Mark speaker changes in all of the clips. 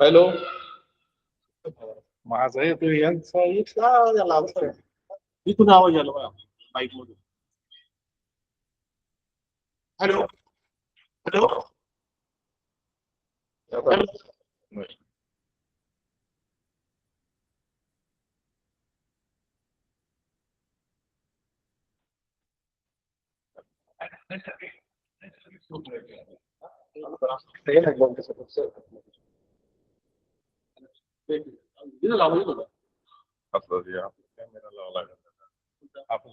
Speaker 1: Hello.
Speaker 2: माझा येतो यांचा इथला याला आवाज. इथून आवाज आला बघा बाईक मधून. Hello hello. इथं लावून येतो का?
Speaker 1: असं या कॅमेरा लावला आपण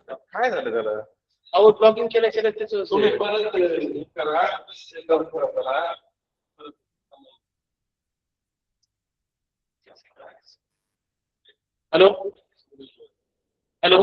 Speaker 1: काय झालं त्याला?
Speaker 2: अहो ब्लॉगिंग केल्याशिवाय त्याचं
Speaker 1: तुम्ही परत करा करा.
Speaker 2: Hello hello.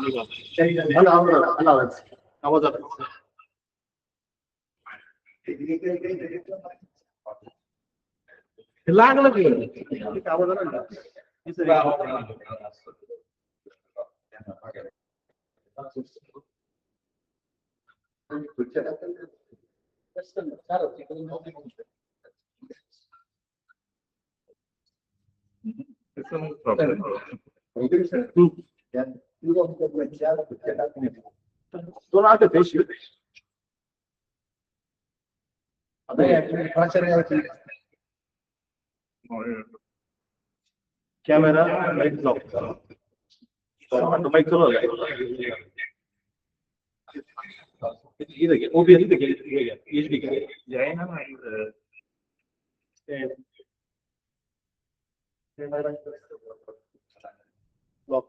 Speaker 2: आला आवाज आवाज आला. लागलं की आवाज आला ना. दोन आले पैसे कॅमेरा लाईट लॉक माईक चालू इथं घे ओबीएस इथं घे एचडी घे ना लॉक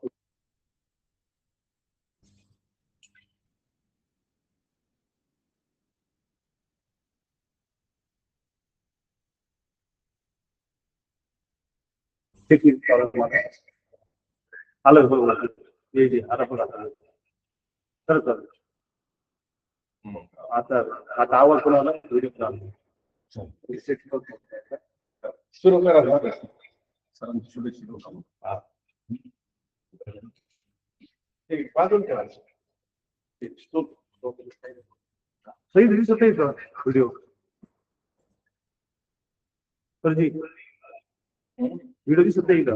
Speaker 2: आलं बरोबर आता बघा तर आता आता आवाज पण आला व्हिडिओ पण आला सुरू करा सरांची शुभेच्छा बाजून करा सही दिसत आहे का व्हिडिओ तर जी व्हिडिओ दिसत नाही का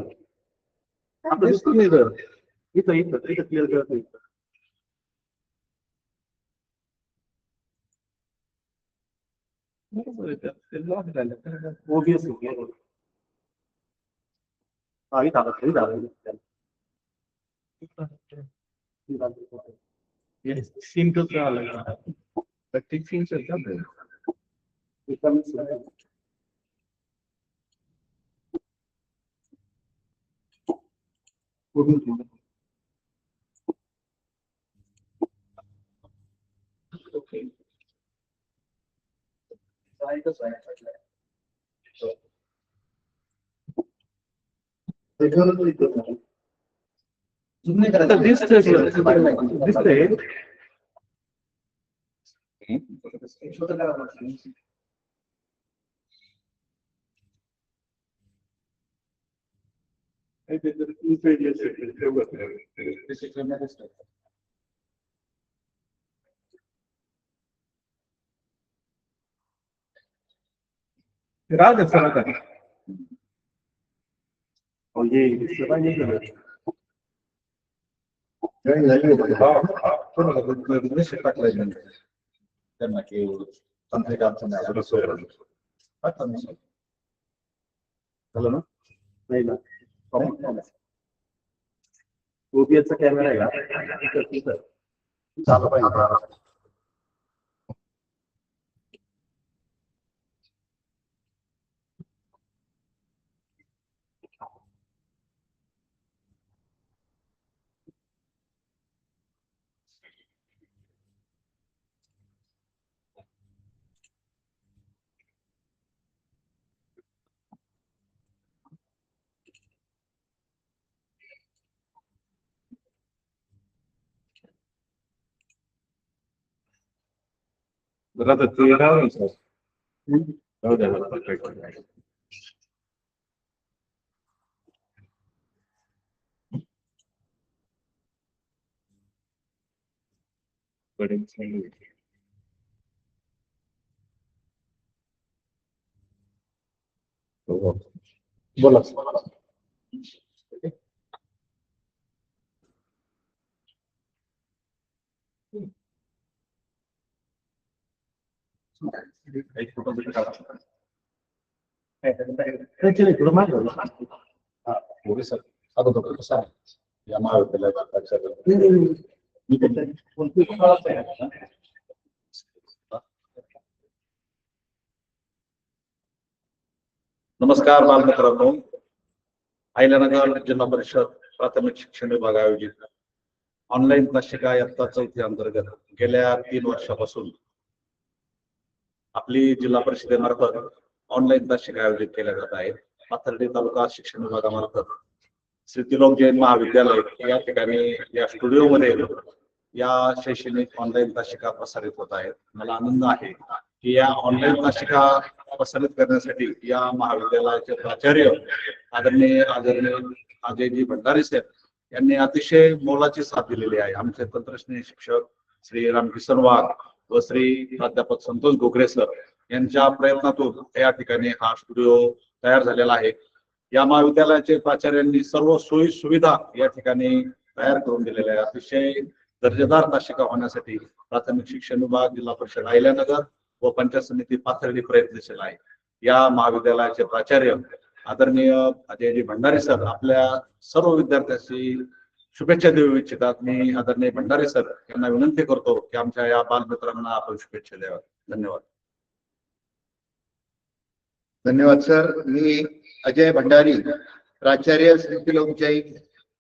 Speaker 2: आपलं दिसत नाही तर इथं इथं इथं क्लिअर करत नाही ओबीएस हा इथं आला सही झालं सीन कसं आलं प्रत्येक सीन ओके दिसतंय राज सर आता
Speaker 3: त्यांना की तांत्रिक अडचण झालं ना
Speaker 2: नाही ना ओबीएसचा कॅमेरा आहे का झालं पाहिजे
Speaker 1: आता ते राहून सर राहू द्या मला
Speaker 3: बोला
Speaker 1: एक फोटो काढा
Speaker 2: थोडं मागे
Speaker 3: सर अगोदर कसं आहे या महाविद्यालयात नमस्कार बालमित्रांनो अहिल्यानगर जिल्हा परिषद प्राथमिक शिक्षण विभाग आयोजित ऑनलाईन तासिका इयत्ता 4थी अंतर्गत गेल्या 3 वर्षापासून आपली जिल्हा परिषदेमार्फत ऑनलाईन तासिका आयोजित केल्या जात आहेत. पाथर्डी तालुका शिक्षण विभागामार्फत श्री त्रिलोक जैन महाविद्यालय या ठिकाणी या स्टुडिओमध्ये या शैक्षणिक ऑनलाईन तासिका प्रसारित होत आहेत. मला आनंद आहे की या ऑनलाईन तासिका प्रसारित करण्यासाठी या महाविद्यालयाचे प्राचार्य आदरणीय अजयजी भंडारी साहेब यांनी अतिशय मोलाची साथ दिलेली आहे. आमचे तंत्रज्ञ शिक्षक श्री रामकिसन वाघ व श्री प्राध्यापक संतोष गोखरे सर यांच्या प्रयत्नातून या ठिकाणी हा स्टुडिओ तयार झालेला आहे. या महाविद्यालयाचे प्राचार्यांनी सर्व सोयी सुविधा या ठिकाणी तयार करून दिलेल्या आहे. अतिशय दर्जेदार तासिका होण्यासाठी प्राथमिक शिक्षण विभाग, जिल्हा परिषद अहिल्यानगर व पंचायत समिती पाथर्डी प्रयत्नशील आहे. या महाविद्यालयाचे प्राचार्य आदरणीय अजयजी भंडारी सर आपल्या सर्व विद्यार्थ्यांशी शुभेच्छा देऊ इच्छितात. मी आदरणीय भंडारी सर यांना विनंती करतो की आमच्या या बालमित्रांना आपण शुभेच्छा द्याव्या. धन्यवाद.
Speaker 4: धन्यवाद सर. मी अजय भंडारी, प्राचार्य श्री त्रिलोक जैन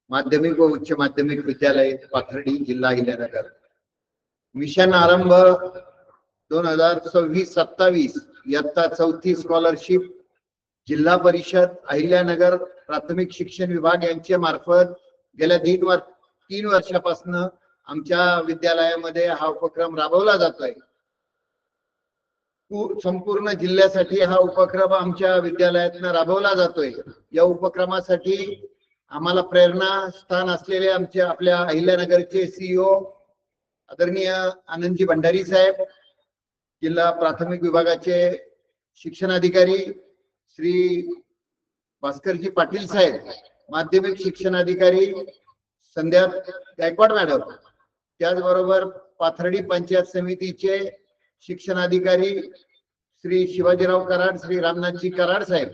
Speaker 4: माध्यमिक व उच्च माध्यमिक विद्यालय पाथर्डी, जिल्हा अहिल्यानगर. मिशन आरंभ 2026-27 इयत्ता 4थी स्कॉलरशिप जिल्हा परिषद अहिल्यानगर प्राथमिक शिक्षण विभाग यांच्या मार्फत गेल्या 3 वर्षापासून आमच्या विद्यालयामध्ये हा उपक्रम राबवला जातोय. संपूर्ण जिल्ह्यासाठी हा उपक्रम आमच्या विद्यालयातनं राबवला जातोय. या उपक्रमासाठी आम्हाला प्रेरणास्थान असलेले आपल्या अहिल्यानगरचे CEO आदरणीय आनंदजी भंडारी साहेब, जिल्हा प्राथमिक विभागाचे शिक्षणाधिकारी श्री भास्करजी पाटील साहेब, माध्यमिक शिक्षणाधिकारी संध्या गायकवाड मॅडम, त्याचबरोबर पाथर्डी पंचायत समितीचे शिक्षणाधिकारी श्री शिवाजीराव कराड, श्री रामनाथजी कराड साहेब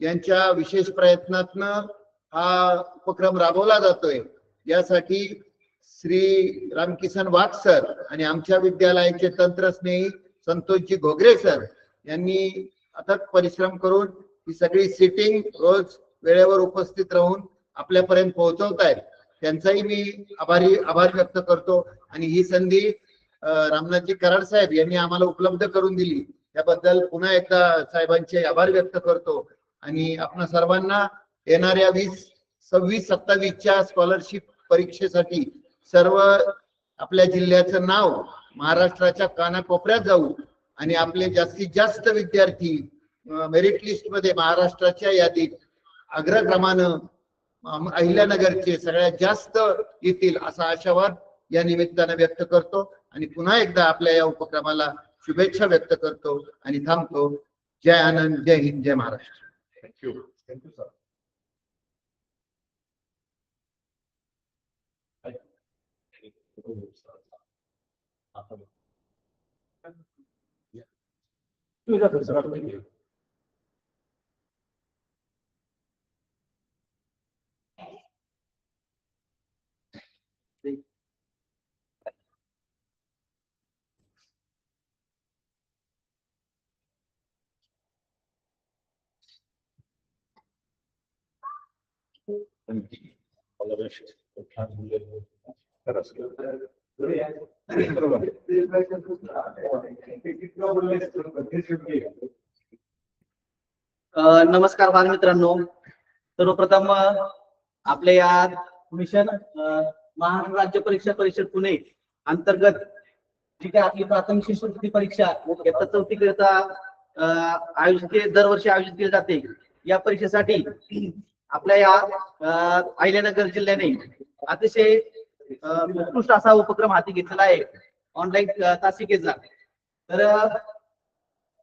Speaker 4: यांच्या विशेष प्रयत्नातनं हा उपक्रम राबवला जातोय. यासाठी श्री रामकिसन वाघ सर आणि आमच्या विद्यालयाचे तंत्रस्नेही संतोषजी घोगरे सर यांनी अथक परिश्रम करून ही सगळी सिटिंग रोज वेळेवर उपस्थित राहून आपल्यापर्यंत पोहोचवत आहेत. त्यांचाही मी आभार व्यक्त करतो. आणि ही संधी रामनाथजी कराड साहेब यांनी आम्हाला उपलब्ध करून दिली त्याबद्दल पुन्हा एकदा साहेबांचे आभार व्यक्त करतो. आणि आपणा सर्वांना येणाऱ्या 26-27च्या स्कॉलरशिप परीक्षेसाठी सर्व आपल्या जिल्ह्याचं नाव महाराष्ट्राच्या कानाकोपऱ्यात जाऊ आणि आपले जास्तीत जास्त विद्यार्थी मेरिट लिस्ट मध्ये महाराष्ट्राच्या यादीत अग्रक्रमानं अहिल्यानगरचे सगळ्यात जास्त येतील असा आशावाद या निमित्तानं व्यक्त करतो. आणि पुन्हा एकदा आपल्या या उपक्रमाला शुभेच्छा व्यक्त करतो आणि थांबतो. जय आनंद, जय हिंद, जय महाराष्ट्र.
Speaker 2: थँक्यू. Thank you sir.
Speaker 5: नमस्कार बालमित्रांनो. सर्वप्रथम आपल्या या मिशन महाराष्ट्र राज्य परीक्षा परिषद पुणे अंतर्गत जी काय आपली प्राथमिक शिष्यवृत्ती परीक्षा इयत्ता 4थी करिता दरवर्षी आयोजित केली जाते. या परीक्षेसाठी आपल्या या अहिल्यानगर जिल्ह्याने अतिशय उत्कृष्ट असा उपक्रम हाती घेतलेला आहे ऑनलाईन तासिकेचा. तर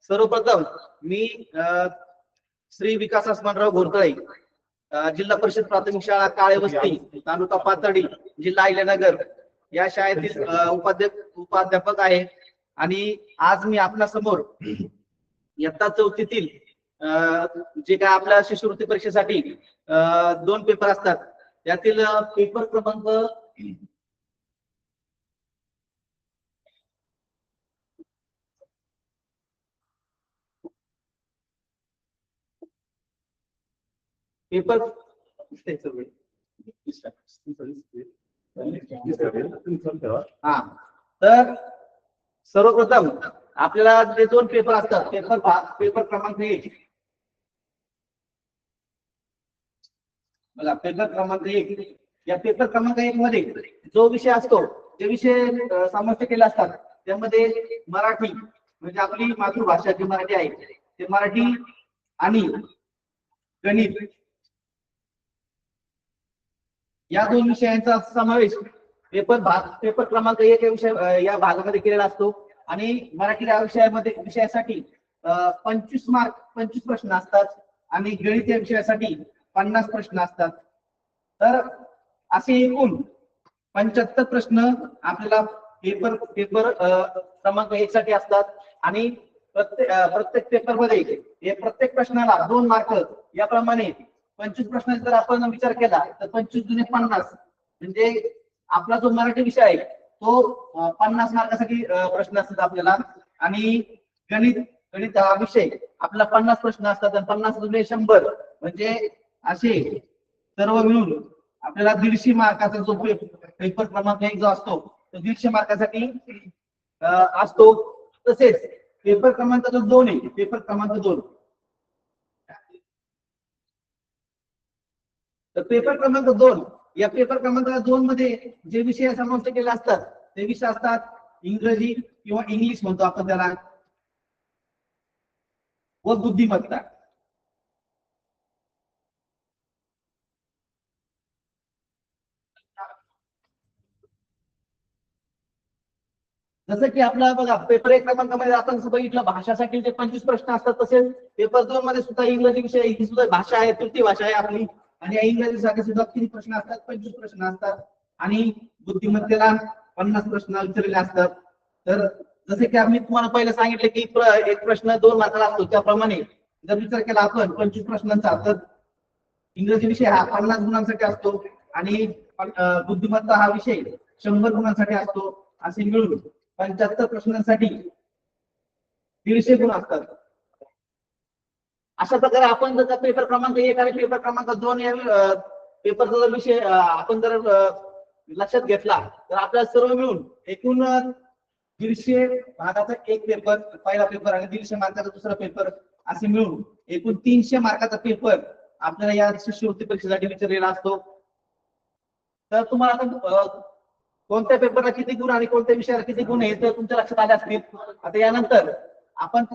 Speaker 5: सर्वप्रथम मी श्री विकास आसमानराव घोरतळे, जिल्हा परिषद प्राथमिक शाळा काळेवस्ती, तालुका पाथर्डी, जिल्हा अहिल्यानगर या शाळेतील उपाध्यापक आहे. आणि आज मी आपल्या समोर इयत्ता 4थीतील जे काय आपल्या शिष्यवृत्ती परीक्षेसाठी 2 पेपर असतात त्यातील पेपर क्रमांक तर सर्वप्रथम आपल्याला जे 2 पेपर असतात पेपर क्रमांक 1 बघा पेपर क्रमांक 1, या पेपर क्रमांक 1 मध्ये जो विषय असतो, जे विषय समाविष्ट केले असतात त्यामध्ये मराठी म्हणजे आपली मातृभाषा जी मराठी आहे ते मराठी आणि गणित या 2 विषयांचा समावेश पेपर क्रमांक 1 या या भागामध्ये केलेला असतो. आणि मराठी या विषयासाठी 25 प्रश्न असतात आणि गणित या विषयासाठी 50 प्रश्न असतात. तर असे एकूण 75 प्रश्न आपल्याला पेपर क्रमांक 1 साठी असतात. आणि प्रत्येक पेपर मध्ये प्रत्येक प्रश्नाला 2 मार्क याप्रमाणे 25 प्रश्नांचा जर आपण विचार केला तर 25 दुने 50 म्हणजे आपला जो मराठी विषय आहे तो 50 मार्कासाठी प्रश्न असतात आपल्याला. आणि गणित हा विषय आपला 50 प्रश्न असतात आणि 50 दुने 100 म्हणजे असे सर्व मिळून आपल्याला 150 मार्काचा जो पेपर क्रमांक 1 जो असतो तो 150 मार्कासाठी असतो. तसेच पेपर क्रमांक 2 आहे, पेपर क्रमांक 2, तर पेपर क्रमांक 2 या पेपर क्रमांक 2 मध्ये जे विषय समाविष्ट केले असतात ते विषय असतात इंग्रजी किंवा इंग्लिश म्हणतो आपण त्याला, व बुद्धिमत्ता. जसं की आपला बघा पेपर 1 क्रमांकामध्ये आपण बघितलं भाषासाठी जे 25 प्रश्न असतात, तसेच पेपर 2 मध्ये सुद्धा इंग्रजी विषय ही सुद्धा भाषा आहे, तृतीय भाषा आहे आपली. आणि या इंग्रजीसाठी सुद्धा किती प्रश्न असतात, 25 प्रश्न असतात. आणि बुद्धिमत्तेला 50 प्रश्न विचारलेले असतात. तर जसे की आम्ही तुम्हाला पहिले सांगितले की एक प्रश्न 2 मार्काला असतो, त्याप्रमाणे जर विचार केला आपण 25 प्रश्नांचा तर इंग्रजी विषय हा 50 गुणांसाठी असतो आणि बुद्धिमत्ता हा विषय 100 गुणांसाठी असतो. असे मिळून 75 प्रश्नांसाठी 150 गुण असतात. अशा प्रकारे आपण जर पेपर क्रमांक 1 आणि पेपर क्रमांक 2 या पेपरचा जर विषय आपण जर लक्षात घेतला तर आपल्याला सर्व मिळून एकूण 150 भागाचा एक पेपर पहिला पेपर आणि 150 मार्काचा दुसरा पेपर असे मिळून एकूण 300 मार्काचा पेपर आपल्याला या शिष्यवृत्ती परीक्षेसाठी विचारलेला असतो. तर तुम्हाला कोणत्या पेपरला किती गुण आणि कोणत्या विषयाला किती गुण हे तर तुमच्या लक्षात आले असतील. आता यानंतर आपण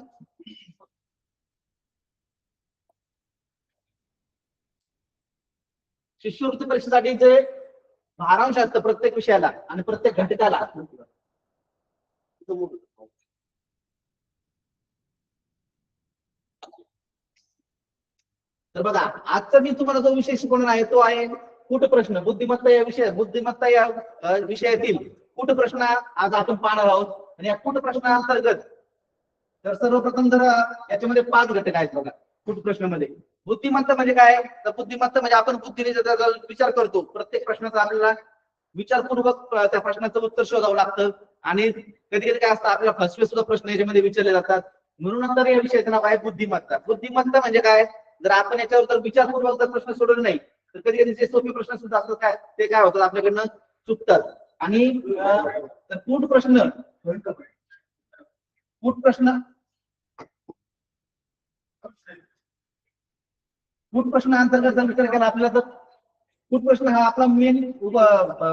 Speaker 5: शिष्यवृत्ती परीक्षेसाठी जे भारांश असतं प्रत्येक विषयाला आणि प्रत्येक घटकाला, तर बघा आजचा मी तुम्हाला जो विषय शिकवणार आहे तो आहे कूट प्रश्न. बुद्धिमत्ता या विषयातील कूट प्रश्न आज आपण पाहणार आहोत. आणि या कूट प्रश्नाअंतर्गत तर सर्वप्रथम जर याच्यामध्ये 5 घटक आहेत बघा कूट प्रश्नामध्ये. बुद्धिमत्ता म्हणजे काय, तर बुद्धिमत्ता म्हणजे आपण बुद्धीने जर विचार करतो, प्रत्येक प्रश्नाचा आपल्याला विचारपूर्वक त्या प्रश्नाचं उत्तर शोधावं लागतं. आणि कधी कधी काय असतं आपल्याला फसवे सुद्धा प्रश्न याच्यामध्ये विचारले जातात. म्हणून तर या विषयाचं नाव आहे बुद्धिमत्ता. बुद्धिमत्ता म्हणजे काय, जर आपण याच्यावर जर विचारपूर्वक जर प्रश्न सोडवले नाही तर कधी कधी जे सोपे प्रश्न सुद्धा असतात काय ते काय होतात आपल्याकडनं चुकतात. आणि कूट प्रश्न अंतर्गत जर विचार केला आपल्याला तर कूट प्रश्न हा आपला मेन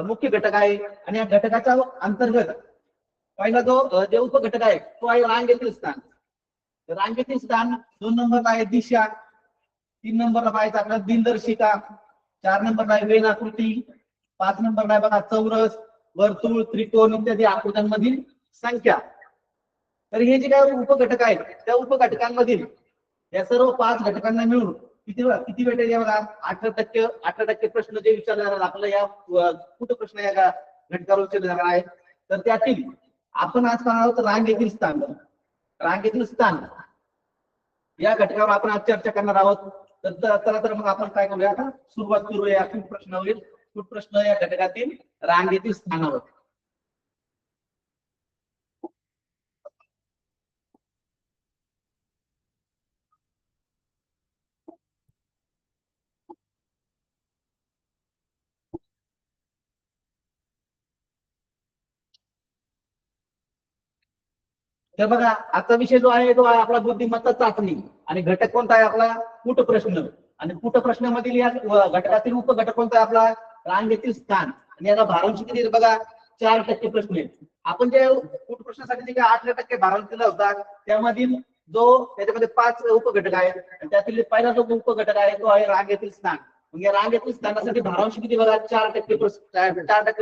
Speaker 5: मुख्य घटक आहे. आणि या घटकाच्या अंतर्गत पहिला जो जे उपघटक आहे तो आहे रांगेतील स्थान. रांगेतील स्थान 2 नंबरला आहे दिशा, 3 नंबरला पाहायचं आपल्याला दिनदर्शिका, 4 नंबरला आहे वेलाकृती, 5 नंबरला आहे बघा चौरस, वर्तुळ, त्रिकोण इत्यादी आकृत्यांमधील संख्या. तर हे जे काही उपघटक आहेत त्या उपघटकांमधील या सर्व 5 घटकांना मिळून किती भेटेल या बघा 18% प्रश्न जे विचारले जाणार आपल्या या कूट प्रश्न या घटकावर विचारले जाणार आहे. तर त्यातील आपण आज पाहणार आहोत रांगेतील स्थान. रांगेतील स्थान या घटकावर आपण आज चर्चा करणार आहोत. तर मग आपण काय करूया, आता सुरुवात करूया कूट प्रश्नावरील. कूट प्रश्न या घटकातील रांगेतील स्थानावर. तर बघा आजचा विषय जो आहे तो आहे आपला बुद्धिमत्ता चाचणी. आणि घटक कोणता आहे आपला कूट प्रश्न. आणि कुठं प्रश्नामधील या घटकातील उपघटक कोणता आहे आपला रांगेतील स्थान आणि याला भारांश किती आहे बघा 4% प्रश्न आहे. आपण जे कुठ प्रश्नासाठी जे काय 8% भारांश दिला होता त्यामधील जो त्याच्यामध्ये 5 उपघटक आहेत आणि त्यातील पहिला जो उपघटक आहे तो आहे रांगेतील स्थान. मग या रांगेतील स्थानासाठी भारांश किती बघा 4%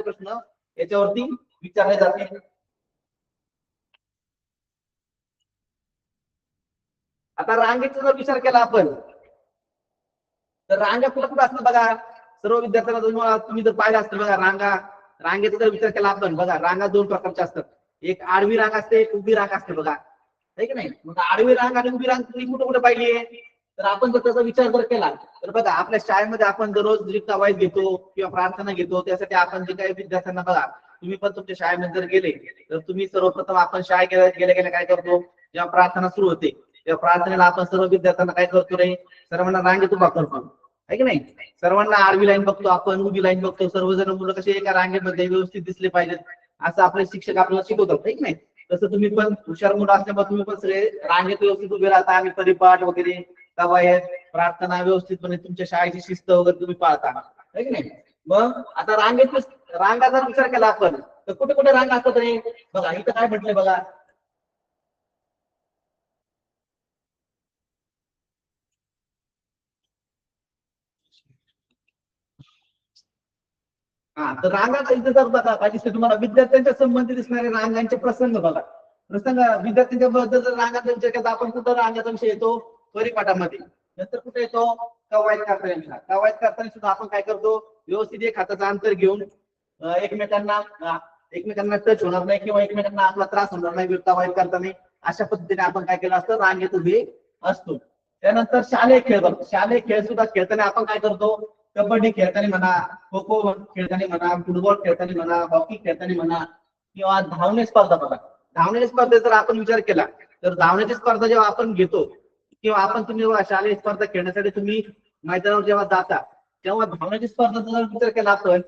Speaker 5: प्रश्न याच्यावरती विचारले जातील. आता रांगेचा जर विचार केला आपण तर रांगा कुठं कुठं असतात बघा. सर्व विद्यार्थ्यांना तुम्ही जर पाहिलं असतं बघा रांगेचा जर विचार केला आपण बघा रांगा 2 प्रकारच्या असतात. एक आडवी रांग असते एक उभी रांग असते बघा आहे की नाही. मग आडवी रांग आणि उभी रांग तुम्ही कुठं कुठं पाहिली आहे तर आपण जर त्याचा विचार जर केला तर बघा आपल्या शाळेमध्ये आपण दररोज जी कवायत घेतो किंवा प्रार्थना घेतो त्यासाठी आपण जे काही विद्यार्थ्यांना बघा तुम्ही पण तुमच्या शाळेमध्ये जर गेले तर तुम्ही सर्वप्रथम आपण शाळेत गेल्या काय करतो जेव्हा प्रार्थना सुरू होते तेव्हा प्रार्थनेला आपण सर्व विद्यार्थ्यांना काय करतो रे सर्वांना रांगेत उभा करतो आहे की नाही. सर्वांना आडवी लाईन बघतो आपण उभी लाईन बघतो सर्वजण मुलं कसे एका रांगेमध्ये व्यवस्थित दिसले पाहिजेत असं आपले शिक्षक आपल्याला शिकवतात आहे की नाही. तसं तुम्ही पण हुशार मुलं असल्यामुळे तुम्ही पण सगळे रांगेत व्यवस्थित उभे राहता आणि परिपाठ वगैरे कवायत प्रार्थना व्यवस्थितपणे तुमच्या शाळेची शिस्त वगैरे तुम्ही पाळता आहे की नाही. मग आता रांगा जर विचार केला आपण तर कुठे कुठे रांग असतात रे बघा इथं काय म्हटलंय बघा हा तर रांगाचा इथे जर बघा पाहिजे तुम्हाला विद्यार्थ्यांच्या संबंधित असणारे रांगांचे प्रसंग बघा. विद्यार्थ्यांच्या बद्दल जर रांगाचा विचार केला आपण कुठं रांगाचा विषय येतो परिपाठामध्ये. नंतर कुठे येतो कवायत करताना सुद्धा आपण काय करतो व्यवस्थित एक हाताचं अंतर घेऊन एकमेकांना टच होणार नाही किंवा एकमेकांना आपला त्रास होणार नाही कवायत करताना अशा पद्धतीने आपण काय केलं असतं रांगेत उभे असतो. त्यानंतर शालेय खेळ सुद्धा खेळताना आपण काय करतो कबड्डी खेळताना म्हणा खो खो खेळताना म्हणा फुटबॉल खेळताना म्हणा हॉकी खेळताना म्हणा किंवा धावणे स्पर्धा बघा. धावण्याच्या स्पर्धेचा जर आपण विचार केला तर धावण्याची स्पर्धा जेव्हा आपण घेतो किंवा तुम्ही शालेय स्पर्धा खेळण्यासाठी तुम्ही मैदानावर जेव्हा जाता तेव्हा धावण्याची स्पर्धेचा जर विचार केला आपण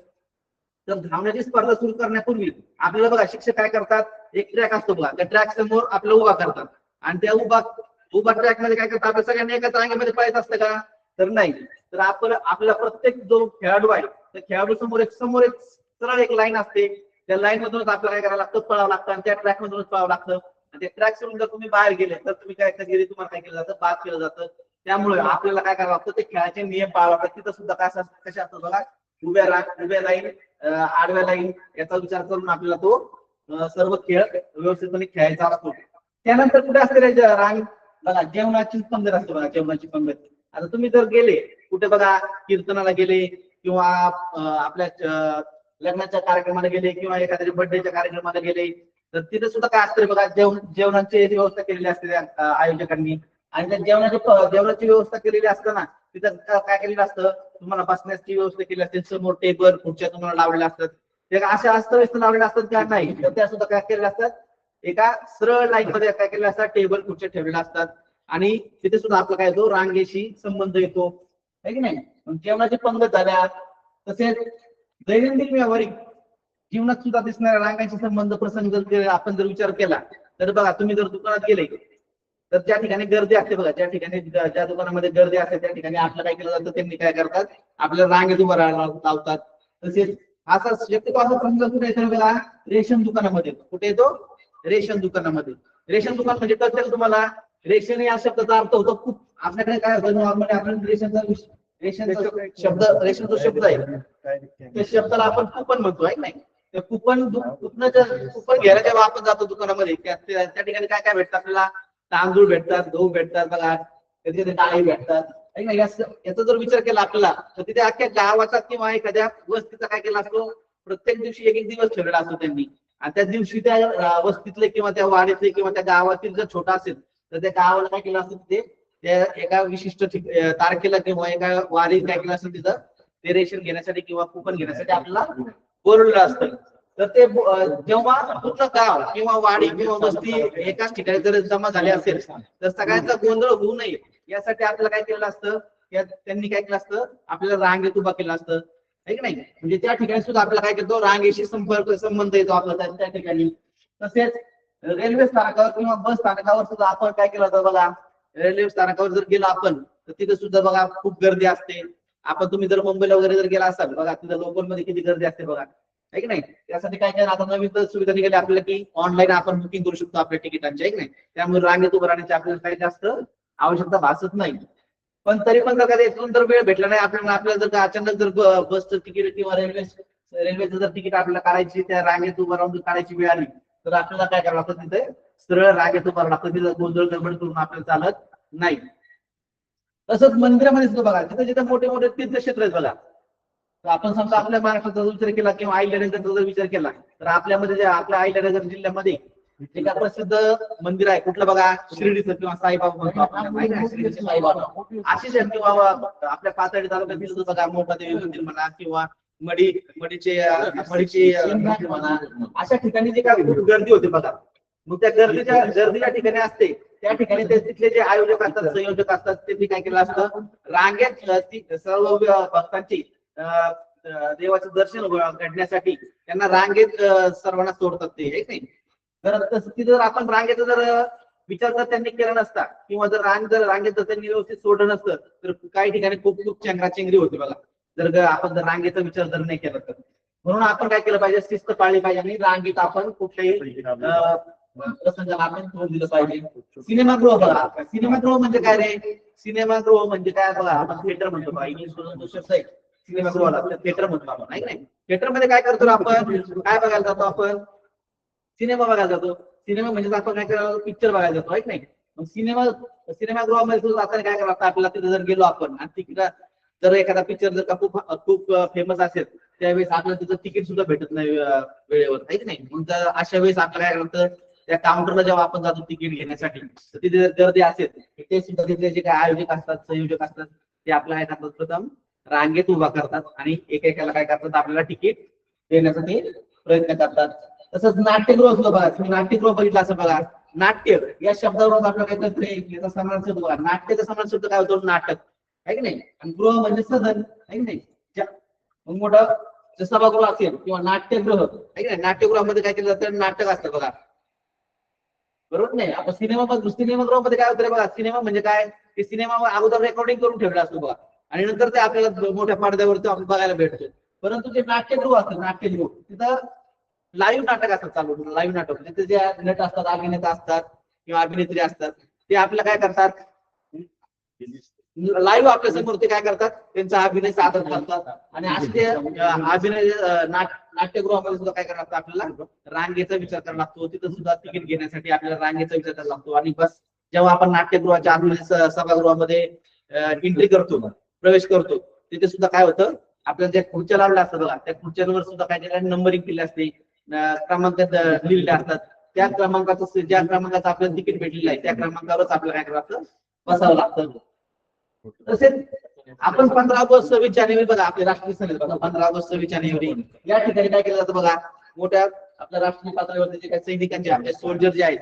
Speaker 5: तर धावण्याची स्पर्धा सुरू करण्यापूर्वी आपल्याला बघा शिक्षक काय करतात एक ट्रॅक असतो बघा त्या ट्रॅक समोर आपल्याला उभा करतात आणि त्या उभा ट्रॅक मध्ये काय करतात आपल्या सगळ्यांनी एकाच रांगेमध्ये पळायचं असतं का तर नाही. तर आपला प्रत्येक जो खेळाडू आहे त्या खेळाडू समोर एक सरळ एक लाईन असते त्या लाईन मधूनच आपल्याला काय करायला लागतं पळावं लागतं आणि त्या ट्रॅक मधूनच पळावं लागतं आणि त्या ट्रॅक सोडून जर तुम्ही बाहेर गेले तर तुम्ही काय तुम्हाला काय केलं जातं बाद केलं जातं. त्यामुळे आपल्याला काय करावं लागतं ते खेळाचे नियम पाळावे लागतात. तिथं सुद्धा काय कशा असतात बघा उभ्या लाईन आडव्या लाईन याचा विचार करून आपल्याला तो सर्व खेळ व्यवस्थितपणे खेळायचा असतो. त्यानंतर कुठे असते रांग बघा जेवणाची पंगत असते बघा जेवणाची पंगत. आता तुम्ही जर गेले कुठे बघा कीर्तनाला गेले किंवा आपल्या लग्नाच्या कार्यक्रमाला गेले किंवा एखाद्या बर्थडेच्या कार्यक्रमाला गेले तर तिथे सुद्धा काय असतं बघा जेवणाची व्यवस्था केलेली असते आयोजकांनी आणि त्या जेवणाची व्यवस्था केलेली असताना तिथं काय केलेलं असतं तुम्हाला बसण्याची व्यवस्था केली असते समोर टेबल खुर्च्या तुम्हाला लावलेल्या असतात ते अशा अस्ताव्यस्त लावलेल्या असतात का नाही तर त्या सुद्धा काय केलेल्या असतात एका सरळ लाईन मध्ये काय केलेल्या असतात टेबल खुर्च्या ठेवलेल्या असतात आणि तिथे सुद्धा आपला काय येतो रांगेशी संबंध येतो आहे की नाही. जेवणाची पंगत झाल्या तसेच दैनंदिन व्यावहारिक जीवनात सुद्धा दिसणाऱ्या रांगांचे संबंध प्रसंग जर आपण जर विचार केला तर बघा तुम्ही जर दुकानात गेले तर ज्या ठिकाणी गर्दी असते बघा ज्या दुकानामध्ये गर्दी असते त्या ठिकाणी आपलं काय केलं जातं त्यांनी काय करतात आपल्याला रांगेत उभं लावतात. तसेच असा शक्यतो असा प्रसंग कुठे येतो बघा रेशन दुकानामध्ये. कुठे येतो रेशन दुकानामध्ये. रेशन दुकान म्हणजे कळतं तुम्हाला रेशन या शब्दाचा अर्थ होतो खूप. आपल्याकडे काय होतं नॉर्मली आपण रेशन जो शब्द आहे त्या शब्दाला आपण कुपन म्हणतो आहे नाही. तर कुपन घ्यायला जेव्हा आपण जातो दुकानामध्ये त्या ठिकाणी काय काय भेटतं आपल्याला तांदूळ भेटतात गहू भेटतात बघा कधी कधी डाळी भेटतात याचा जर विचार केला आपल्याला तर तिथे अख्ख्या गावाचा किंवा एखाद्या वस्तीचा काय केला असतो प्रत्येक दिवशी एक दिवस ठेवलेला असतो त्यांनी आणि त्या दिवशी त्या वस्तीतले किंवा त्या वाडीतले किंवा त्या गावातील जर छोटा असेल तर त्या गावाला काय केलं असतं तिथे त्या एका विशिष्ट तारखेला किंवा एका वारीत काय केलं असतं तिथं ते रेशन घेण्यासाठी किंवा कुपन घेण्यासाठी आपल्याला बोलवलेलं असतं. तर ते जेव्हा पूर्ण गाव किंवा वाडी किंवा वस्ती एकाच ठिकाणी जर जमा झाले असेल तर सगळ्यांचा गोंधळ होऊ नये यासाठी आपल्याला काय केलं असतं त्यांनी काय केलं असतं आपल्याला रांगेत उभा केलं असतं आहे की नाही. म्हणजे त्या ठिकाणी सुद्धा आपल्याला काय करतो रांगेशी संबंध येतो आपला त्या ठिकाणी. तसेच रेल्वे स्थानकावर किंवा बस स्थानकावर सुद्धा आपण काय केलं होतं बघा रेल्वे स्थानकावर जर गेलो आपण तर तिथे सुद्धा बघा खूप गर्दी असते. आपण तुम्ही जर मुंबईला वगैरे जर गेला असाल बघा तिथे लोकल मध्ये किती गर्दी असते बघा, आहे की नाही. त्यासाठी काय काय आता नवीन तर सुविधा निघाली आपल्याला की ऑनलाईन आपण बुकिंग करू शकतो आपल्या तिकिटांची, आहे की नाही. त्यामुळे रांगेत उभं राहण्याची आपल्याला काही जास्त आवश्यकता भासत नाही. पण तरी पण जर इथून जर वेळ भेटला नाही आपल्याला जर का अचानक जर बसचं तिकीट किंवा रेल्वेचं जर तिकीट आपल्याला काढायची त्या रांगेत उभं राहून काढायची वेळ आली तर आपल्याला काय करावं लागतं, तिथे सरळ रांगेत उभं लागतं. तिथं गोंधळ गडबड करून आपल्याला चालत नाही. तसंच मंदिरामध्ये सुद्धा बघा तिथे जिथे मोठे मोठे तीर्थक्षेत्र आहेत बघा, तर आपण समजा आपल्या महाराष्ट्राचा विचार केला किंवा अहिल्यानगरचा जर विचार केला तर आपल्यामध्ये जे आपल्या अहिल्यानगर जिल्ह्यामध्ये एक प्रसिद्ध मंदिर आहे कुठलं बघा, शिर्डीचं किंवा साईबाबा म्हणतो आपण, शिर्डीचे साईबाबा. अशीच किंवा आपल्या पाथर्डी तालुक्यातील बघा मोठादेवी मंदिर म्हणा किंवा मडीचे मंदिर म्हणा, अशा ठिकाणी जे काय खूप गर्दी होते बघा. मग त्या गर्दीच्या ठिकाणी असते त्या ठिकाणी ते तिथले जे आयोजक असतात संयोजक असतात त्यांनी काय केलं असतं, रांगेत सर्व भक्तांची देवाचं दर्शन घडण्यासाठी त्यांना रांगेत सर्वांना सोडतात ते, एक नाही. तर तिथे जर आपण रांगेचा जर विचार जर त्यांनी केला नसता किंवा जर रांगेत जर त्यांनी व्यवस्थित सोडलं नसतं तर काही ठिकाणी खूप चेंगराचेंगरी होती बघा, जर आपण जर रांगेचा विचार जर नाही केला तर. म्हणून आपण काय केलं पाहिजे, शिस्त पाळली पाहिजे आणि रांगेत आपण कुठल्याही प्रसंगाला आपण तोंड दिलं पाहिजे. सिनेमागृह बघा, सिनेमागृह म्हणजे काय रे, सिनेमागृह म्हणजे काय बघा, आपण थिएटर म्हणतो बघा, इंग्लिश मधून शब्द आहे सिनेमागृहाला, थिएटर म्हणतो आपण, नाही नाही. थिएटर मध्ये काय करतो आपण, काय बघायला जातो आपण, सिनेमा बघायला जातो. सिनेमा म्हणजे आपण काय करायला, पिक्चर बघायला जातो, आहे नाही. मग सिनेमागृहामध्ये जाताना काय करावं आपल्याला, तिथे जर गेलो आपण आणि तिकीट जर एखादा पिक्चर जर का खूप फेमस असेल त्यावेळेस आपल्याला तिथं तिकीट सुद्धा भेटत नाही वेळेवर, आहे की नाही. मग अशा वेळेस आपल्याला काय करतं, त्या काउंटरला जेव्हा आपण जातो तिकीट घेण्यासाठी तर तिथे जर गर्दी असेल ते सुद्धा तिथले जे काय आयोजक असतात संयोजक असतात ते आपल्याला काय करतात, प्रथम रांगेत उभा करतात आणि एकेकाला काय करतात आपल्याला तिकीट देण्यासाठी प्रयत्न करतात. तसंच नाट्यगृह सुद्धा बघा, तुम्ही नाट्यगृह बघितलं असं बघा, नाट्य या शब्दावरून आपल्याला काय करतं, याचा समानार्थी होतो बघा, नाट्याचा समानार्थी शब्द काय होतो, नाटक, आहे की नाही. आणि गृह म्हणजे सदन, आहे की नाही. मग मोठं सभागृह असेल किंवा नाट्यगृह, आहे की नाही, नाट्यगृहामध्ये काय केलं जातं, नाटक असतं बघा, बरोबर नाही. आपण सिनेमागृहामध्ये काय होतं बघा, सिनेमा म्हणजे काय, ते सिनेमा अगोदर रेकॉर्डिंग करून ठेवला असतो बघा आणि नंतर ते आपल्याला मोठ्या पडद्यावरती आपण बघायला भेटतो. परंतु जे नाट्यगृह असतं, नाट्यगृह तिथं लाईव्ह नाटक असतात चालू, लाईव्ह नाटक तिथे जे नट असतात, अभिनेता असतात किंवा अभिनेत्री असतात ते आपल्याला काय करतात, लाईव्ह आपल्या समोर ते काय करतात, त्यांचा अभिनय सादर करतात. आणि असे ते अभिनय नाट्यगृहामध्ये सुद्धा काय करावं लागतं, आपल्याला रांगेचा विचार करावा लागतो. तिथं सुद्धा तिकीट घेण्यासाठी आपल्याला रांगेचा विचार करावा लागतो. आणि बस जेव्हा आपण नाट्यगृहाच्या आतमध्ये सभागृहामध्ये एंट्री करतो, प्रवेश करतो, तिथे सुद्धा काय होतं, आपल्याला ज्या खुर्च्या लावल्या असतात बघा त्या खुर्च्यांवर सुद्धा काय केलं, नंबरिंग केले असते, क्रमांक लिहिलेले असतात. त्या क्रमांकाचं ज्या क्रमांकाचं आपल्याला तिकीट भेटलेलं आहे त्या क्रमांकावरच आपल्याला काय करावं लागतं, बसावं लागतं. तसेच आपण 15 ऑगस्ट 26 जानेवारी बघा, आपले राष्ट्रीय सण आहेत बघा, 15 ऑगस्ट 26 जानेवारी या ठिकाणी काय केलं जातं बघा, मोठ्या आपल्या राष्ट्रीय पातळीवरती जे काही सैनिकांचे आपले सोल्जर जे आहेत,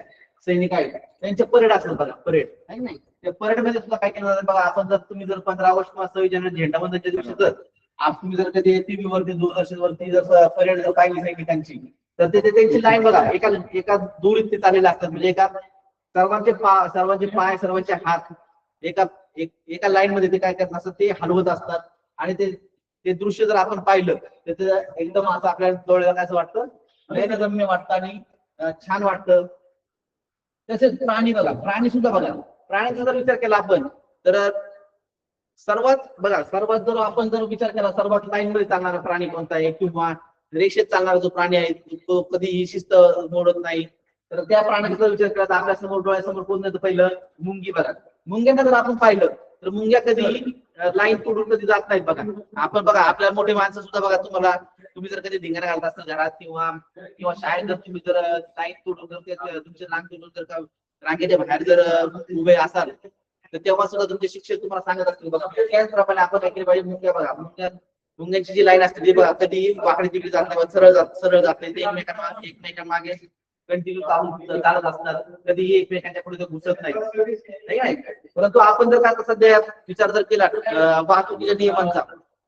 Speaker 5: सैनिक आहेत, त्यांचे परेड असतात बघा, परेड, आहे नाही. त्या परेड मध्ये सुद्धा काय केलं जातं बघा, आपण जर तुम्ही जर 15 ऑगस्ट किंवा 26 जानेवारी झेंडावंदनच्या दिवशी जर तुम्ही जर कधी टीव्ही वरती दूरदर्शन वरती जर परेड जर पाहिली सैनिकांची तर ते त्यांची लाईन बघा, एका दुरीत ते चाललेले असतात. म्हणजे सर्वांचे पाय सर्वांचे हात एका लाईन मध्ये ते काय करत असतात, ते हलवत असतात. आणि ते दृश्य जर आपण पाहिलं तर ते एकदम असं आपल्या डोळ्याला काय वाटतं, नयनरम्य वाटतं आणि छान वाटतं. तसेच प्राणी बघा, प्राणी सुद्धा बघा, प्राण्यांचा जर विचार केला आपण तर सर्वात जर आपण जर विचार केला, सर्वात लाईन मध्ये चालणारा प्राणी कोणता आहे किंवा रेषेत चालणारा जो प्राणी आहे तो कधीही शिस्त मोडत नाही, तर त्या प्राण्याचा विचार केला तर आपल्या समोर डोळ्यासमोर कोण येतं, पहिलं मुंगी बघा. मुंग्यांना जर आपण पाहिलं तर मुंग्या कधी लाईन तोडून कधी जात नाहीत बघा. आपण बघा आपल्या मोठे माणसं सुद्धा बघा, तुम्ही जर कधी धिंगाणा घालत असता घरात किंवा शाळेत जर तुम्ही जर लाईन तोडून जर तुमचे रांग तोडून जर का रांगेच्या बाहेर जर उभे असाल तर तेव्हा सुद्धा तुमचे शिक्षक तुम्हाला सांगत असतील बघा, त्याचप्रमाणे आपण काय केलं पाहिजे, मुंग्या बघा, मुंग्यांची जी लाईन असते ती बघा कधी वाकडी तिकडे जात नाही, सरळ जात नाही, ते एकमेकांमागे कंटिन्यू चालत असतात, कधीही एकमेकांच्या पुढे घुसत नाही. परंतु आपण जर का सध्या विचार जर केला वाहतुकीच्या नियमांचा,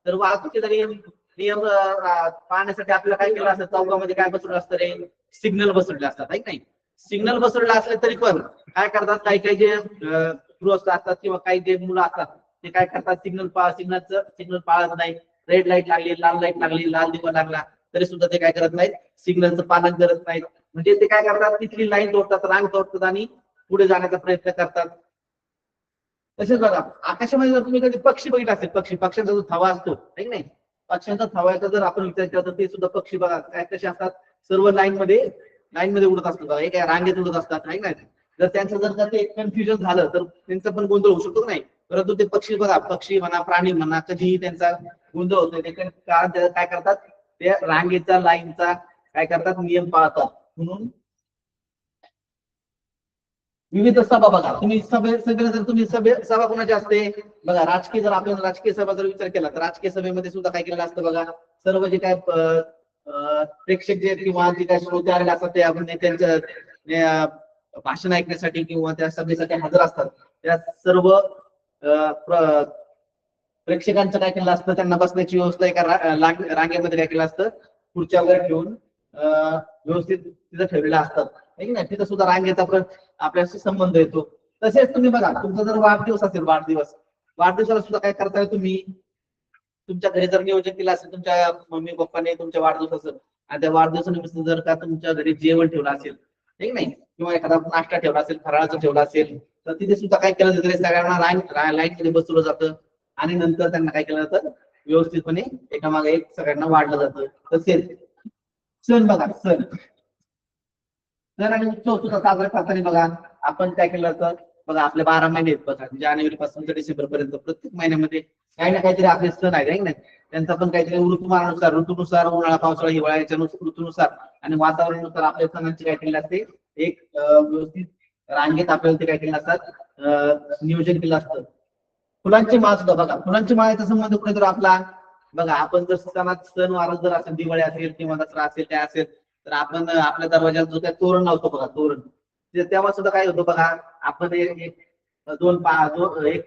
Speaker 5: तर वाहतुकीचा नियम पाहण्यासाठी आपल्याला काय केलं असतं, चौकामध्ये काय बसवलं असतं रे, सिग्नल बसवले असतात, आहे नाही. सिग्नल बसवले असले तरी पण काय करतात, काही जे गृहस्थ असतात किंवा काही जे मुलं असतात ते काय करतात, सिग्नल पाळत नाही. रेड लाईट लागली, लाल लाईट लागली, लाल दिवा लागला तरी सुद्धा ते काय करत नाहीत, सिग्नलचं पालन करत नाहीत. म्हणजे ते काय करतात, तिथली लाईन तोडतात, रांग तोडतात आणि पुढे जाण्याचा प्रयत्न करतात. तसेच बघा, आकाशामध्ये जर तुम्ही कधी पक्षी बघितला असेल, पक्ष्यांचा जो थवा असतो नाही, पक्ष्यांचा थव्याचा जर आपण विचार केला तर ते सुद्धा पक्षी बघा काय कसे असतात, सर्व लाईन मध्ये उडत असतात बघा, काय रांगेत उडत असतात नाही. जर त्यांचं जर का ते कन्फ्युजन झालं तर त्यांचा पण गोंधळ होऊ शकतो नाही. परंतु ते पक्षी बघा, पक्षी म्हणा, प्राणी म्हणा, कधीही त्यांचा गोंधळ होत नाही. कारण ते काय करतात, ते रांगेचा, लाईनचा काय करतात, नियम पाळतात. म्हणून विविध सभा बघा, तुम्ही सभा कोणाची असते बघा, राजकीय जर आपण राजकीय सभा जर विचार केला तर राजकीय सभेमध्ये सुद्धा काय केलेलं असतं बघा, सर्व जे काय प्रेक्षक जे किंवा जे काय श्रोते आलेले असतात ते आपण त्यांच्या भाषण ऐकण्यासाठी किंवा त्या सभेसाठी हजर असतात. त्या सर्व प्रेक्षकांचं काय केलं असतं, त्यांना बसण्याची व्यवस्था एका रांगेमध्ये काय केलं असतं, खुर्च्या वगैरे ठेवून व्यवस्थित तिथं ठेवलेल्या असतात नाही. तिथं सुद्धा रांगेचा आपल्याशी संबंध येतो. तसेच तुम्ही बघा, तुमचा जर वाढदिवस असेल, वाढदिवसाला सुद्धा काय करताय, तुम्ही तुमच्या घरी जर नियोजन केलं असेल, तुमच्या मम्मी पप्पाने तुमच्या वाढदिवस असेल आणि त्या वाढदिवसानिमित्त जर का तुमच्या घरी जेवण ठेवलं असेल नाही, किंवा एखादा नाश्ता ठेवला असेल, फराळाचं ठेवलं असेल, तर तिथे सुद्धा काय केलं जातं, सगळ्यांना लाईन मध्ये बसवलं जातं आणि नंतर त्यांना काय केलं जातं, व्यवस्थितपणे एकामागे एक सगळ्यांना वाढलं जातं. तसेच सण बघा, सण आणि उत्सव सुद्धा साजरा करताना बघा आपण काय केलं जातं बघा, आपले 12 महिने आहेत बघा, जानेवारी पासून ते डिसेंबर पर्यंत प्रत्येक महिन्यामध्ये काही ना काहीतरी आपले सण आहे नाही. त्यांचा पण काहीतरी ऋतूनुसार उन्हाळा, पावसाळा, हिवाळा याच्या ऋतूनुसार आणि वातावरणानुसार आपल्या सणांची काय केलेली असते, एक व्यवस्थित रांगेत आपल्याला ते काय केलेलं असतात, नियोजन केलं असतं. फुलांची माळ सुद्धा बघा, फुलांची माळेचा संबंध कुठे तर आपला बघा, आपण जर सण वार जर असेल, दिवाळी असेल किंवा दसरा असेल, काय असेल, तर आपण आपल्या दरवाजात जो काय तोरण लावतो बघा, तोरण तेव्हा सुद्धा काय होतं बघा, आपण एक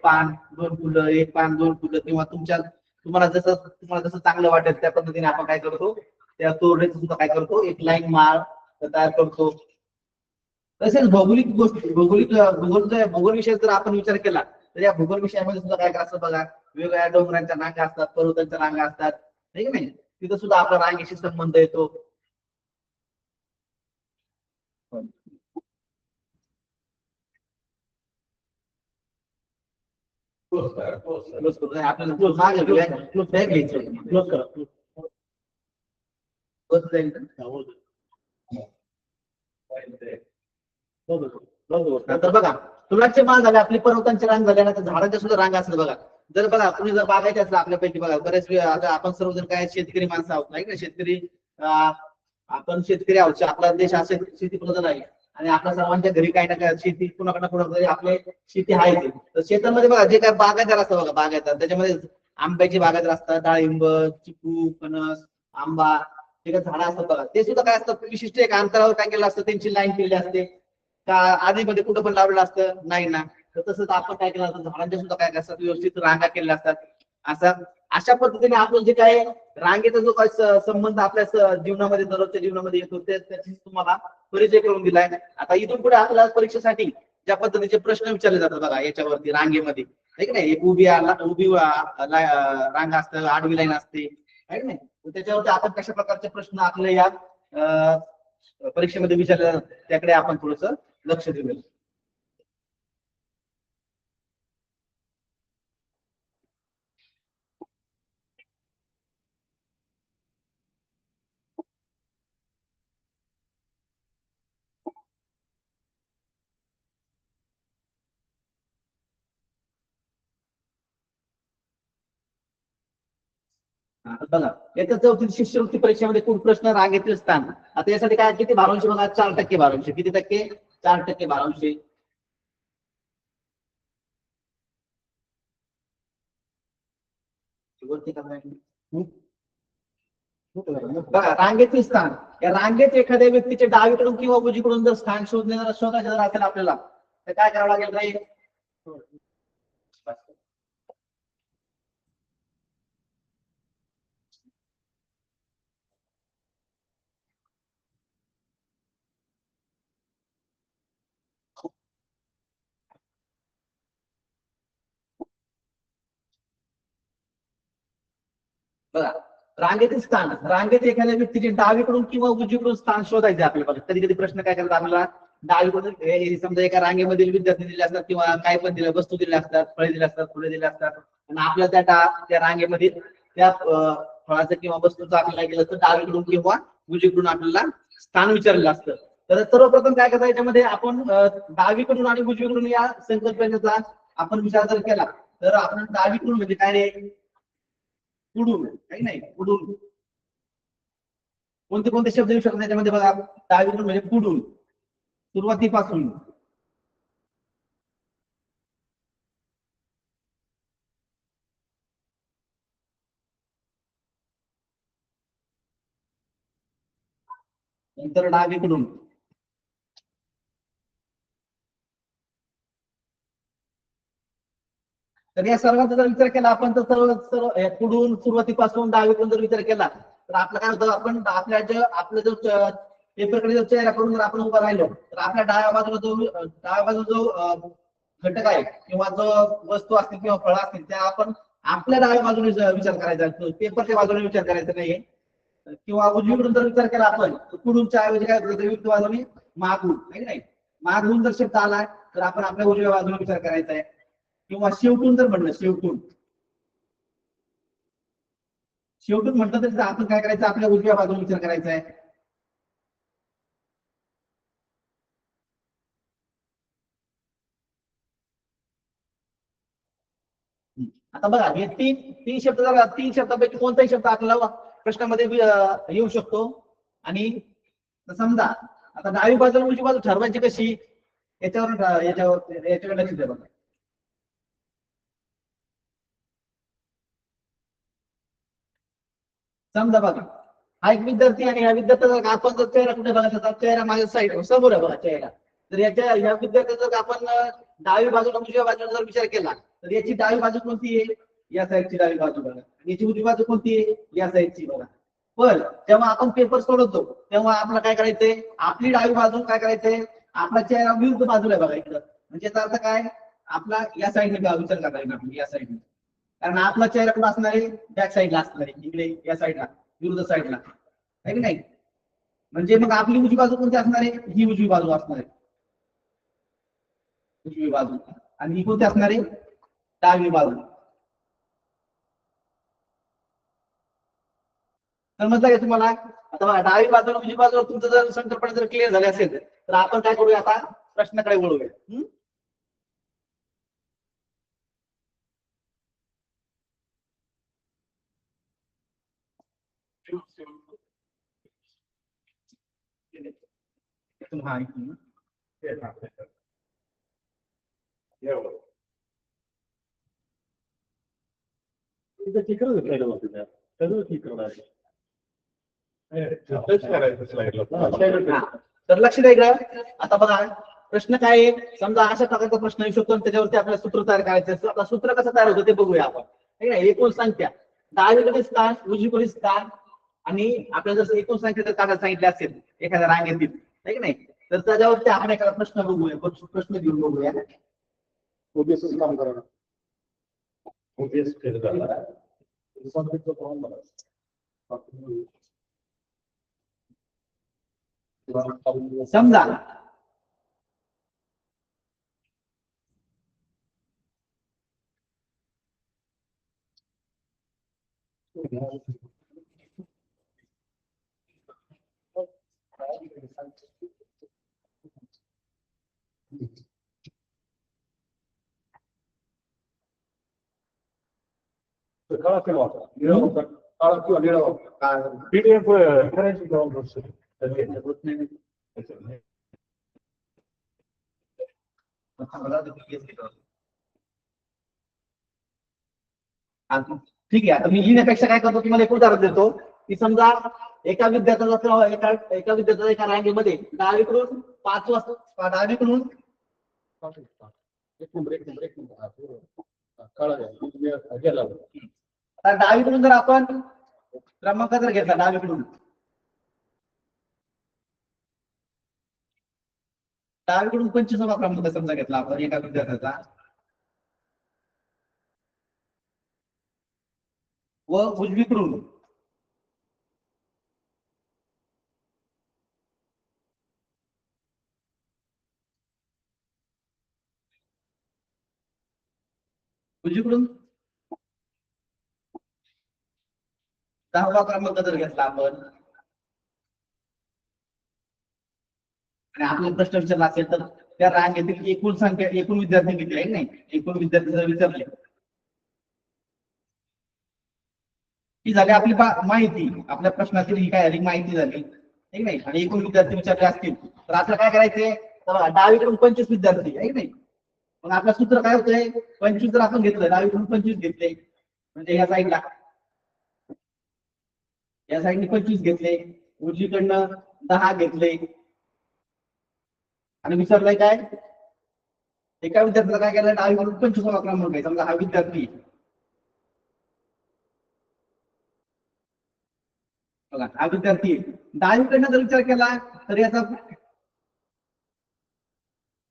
Speaker 5: पान दोन फुलं, एक पान दोन फुलं, किंवा तुम्हाला जसं चांगलं वाटेल त्या पद्धतीने आपण काय करतो, त्या तोरणाची सुद्धा काय करतो, एक लाईन माळ तयार करतो. तसेच भूगोल विषय जर आपण विचार केला तर या भूगोल विषयामध्ये सुद्धा काय असतं बघा, वेगवेगळ्या डोंगरांच्या रांगा असतात, पर्वतांच्या रांगा असतात नाही. तिथं सुद्धा आपला रांगेशी संबंध येतो. आपल्याला तर बघा, फुलांची माळ झाली, आपली पर्वतांची रांग झाल्यानंतर झाडांच्या सुद्धा रांग असतात बघा. जर बघा तुम्ही जर बागायचे असलं आपल्यापैकी बघा, बरेच वेळ आता आपण सर्वजण काय शेतकरी माणसं आहोत नाही का, आपण शेतकरी आहोत. आपला देश हा शेती प्रधान आहे आणि आपल्या सर्वांच्या घरी काही ना काय शेती, कुणाकडे आपले शेती आहे. तर शेतामध्ये बघा जे काय बागायदार असतात बघा, बागायदार त्याच्यामध्ये आंब्याची बागायदार असतात, डाळिंब, चिकू, फणस, आंबा हे काय झाडं असतात बघा. ते सुद्धा काय असतं, विशिष्ट एक अंतरावर काय केलं असतं, त्यांची लाईन केलेली असते का आधीमध्ये कुठं पण लावलेलं असतं नाही ना. तर तसंच आपण काय केलं असतं, झाडांच्या सुद्धा काय असतात, व्यवस्थित रांगा केलेल्या असतात. अशा पद्धतीने आपण जे काय रांगेचा जो काय संबंध आपल्या जीवनामध्ये, दररोजच्या जीवनामध्ये येतो, त्याची तुम्हाला परिचय करून दिलाय. आता इथून पुढे आपल्याला परीक्षेसाठी ज्या पद्धतीचे प्रश्न विचारले जातात बघा, याच्यावरती रांगेमध्ये आहे नाही, एक उभी रांग असतं, आडवी लाईन असते आहे नाही. त्याच्यावरती आपण कशा प्रकारचे प्रश्न आपल्या या परीक्षेमध्ये विचारले जातात त्याकडे आपण थोडस लक्ष देऊ. बघा, येत्या चौथी शिष्यवृत्ती परीक्षेमध्ये खूप प्रश्न रांगेतील स्थान. आता यासाठी काय किती भारांश बघा, 4% भारांश. किती टक्के? 4% भारांश. बघा, रांगेतील स्थान, या रांगेत एखाद्या व्यक्तीचे डावीकडून किंवा उजवीकडून जर स्थान शोधायचं जर असेल आपल्याला, तर काय करावं लागेल रे? बघा, रांगेतील स्थान, रांगेत एखाद्या व्यक्तीचे डावीकडून किंवा उजवीकडून स्थान शोधायचे आपल्याला. कधी कधी प्रश्न काय करतात आपल्याला, डावीकडून समजा एका रांगेमधील विद्यार्थी दिले असतात किंवा काय पण दिलं, वस्तू दिल्या असतात, फळे दिले असतात, फुले दिले असतात, आणि आपल्याला त्या रांगेमधील त्या फळाचं किंवा वस्तूचं आपल्याला गेलं तर डावीकडून किंवा उजवीकडून आपल्याला स्थान विचारलेलं असतं. तर सर्वप्रथम काय करता, याच्यामध्ये आपण डावीकडून आणि उजवीकडून या संकल्पनेचा आपण विचार जर केला तर आपण डावीकडून म्हणजे काय रे, पुढून, काही नाही, पुढून कोणते कोणते शब्द येऊ शकतात त्याच्यामध्ये बघा. डावीकडून म्हणजे पुढून, सुरुवातीपासून, नंतर डावीकडून, तर या सर्वांचा जर विचार केला आपण तर सर्व पुढून, सुरुवातीपासून, डावीकडून जर विचार केला तर आपलं काय होतं, आपण आपलं जो पेपरकडे जर चेहरा करून जर आपण उभा राहिलो तर आपल्या डाव्या बाजूला जो घटक आहे किंवा जो वस्तू असतील किंवा फळं असतील त्या आपण आपल्या डाव्या बाजूने विचार करायचा, पेपरच्या बाजूने विचार करायचा नाहीये. किंवा उजवीकडून जर विचार केला आपण तर पुढूनच्या ऐवजी काय होतं, विरुद्ध बाजूने मागून, नाही, मागून जर शब्द आला तर आपण आपल्या उजव्या बाजूने विचार करायचा आहे. किंवा शेवटून जर म्हणलं, शेवटून म्हटलं तर आपण काय करायचं, आपल्या उजव्या बाजूने विचार करायचा आहे. आता बघा, हे तीन शब्द, तीन शब्दापैकी कोणताही शब्द आपल्याला प्रश्नामध्ये येऊ शकतो. आणि समजा आता डावी बाजू उजवी बाजू ठरवायची कशी, याच्यावर लक्ष द्या बघा. समजा बघा, हा एक विद्यार्थी आणि या विद्यार्थ्याचा आपण जर चेहरा कुठे बघायचा, चेहरा माझ्या साईड समोर आहे बघा चेहरा. तर या विद्यार्थ्याचा आपण डावी बाजूला उजव्या बाजूला जर विचार केला तर याची डावी बाजू कोणती आहे, या साईडची डावी बाजू बघा. याची उजवी बाजू कोणती आहे, या साईडची बघा. पण जेव्हा आपण पेपर सोडवतो तेव्हा आपल्याला काय करायचंय, आपली डावी बाजू काय करायचंय, आपला चेहरा विरुद्ध बाजूला बघा इकडं. म्हणजे याचा अर्थ काय, आपला या साईडने विचार करायचा, या साईडने. कारण आपला चेहरा कुठं असणार आहे, बॅक साईडला असणार आहे, इकडे या साईडला, विरुद्ध साईडला, आहे की नाही. म्हणजे मग आपली उजवी बाजू कोणती असणार आहे, ही उजवी बाजू असणार आहे, उजवी बाजू. आणि ही कोणती असणार आहे, डावी बाजू. समजलं का तुम्हाला. आता बघा, डावी बाजू उजवी बाजू तुमचं जर संकल्पना जर क्लिअर झाली असेल तर आपण काय करूया, आता प्रश्नाकडे वळूया. तर लक्ष द्या. आता बघा, प्रश्न काय आहे, समजा अशा प्रकारचा प्रश्न येऊ शकतो आणि त्याच्यावरती आपल्याला सूत्र तयार करायचं. आपला सूत्र कसं तयार होतं ते बघूया आपण. एकूण संख्या, डावीकडे स्थान, उजवीकडे स्थान, आणि आपल्याला जसं एकूण संख्या जर काढायला सांगितले असेल एखाद्या रांगेतील, आहे की नाही, तर त्याच्यावरती आपण एखादा प्रश्न बघूया, प्रश्न घेऊन बघूया.
Speaker 2: ओबीएसच काम करा.
Speaker 5: समजा
Speaker 2: काळा किंवा काळा किंवा निळा पीडीएफ करायची
Speaker 5: ठीक आहे. आता मी लिहिण्यापेक्षा काय करतो, तुम्हाला एक उदाहरण देतो की समजा एका विद्यार्थ्याचा एका रांगेमध्ये डावीकडून 5 वाजता, डावीकडून डावीकडून जर आपण क्रमांक जर घेतला, डावीकडून डावीकडून 25वा क्रमांक समजा घेतला आपण एका विद्यार्थ्याचा, व उजवीकडून उजवीकडून 10वा क्रमांक जर घेतला आपण आणि आपला प्रश्न विचारला असेल तर त्या रांगेतील एकूण संख्या, एकूण विद्यार्थी किती आहे नाही, एकूण विद्यार्थी जर विचारले ही झाली आपली माहिती, आपल्या प्रश्नातील ही काय झाली माहिती झाली ठीक नाही. आणि एकूण विद्यार्थी विचारले असतील तर आपल्याला काय करायचंय, तर डावीकडून 25 विद्यार्थी आहे नाही. मग आपलं सूत्र काय होतंय, 25 जर आपण घेतलं, डावीकडून 25 घेतले म्हणजे या साईडला, या साईडने 25 घेतले, उजवीकडनं 10 घेतले आणि विचारलंय काय, एका विद्यार्थ्याला काय केलं, डावीकडून 25वा क्रमांक आहे, समजा हा विद्यार्थी बघा, हा विद्यार्थी डावीकडनं जर विचार केला तर याचा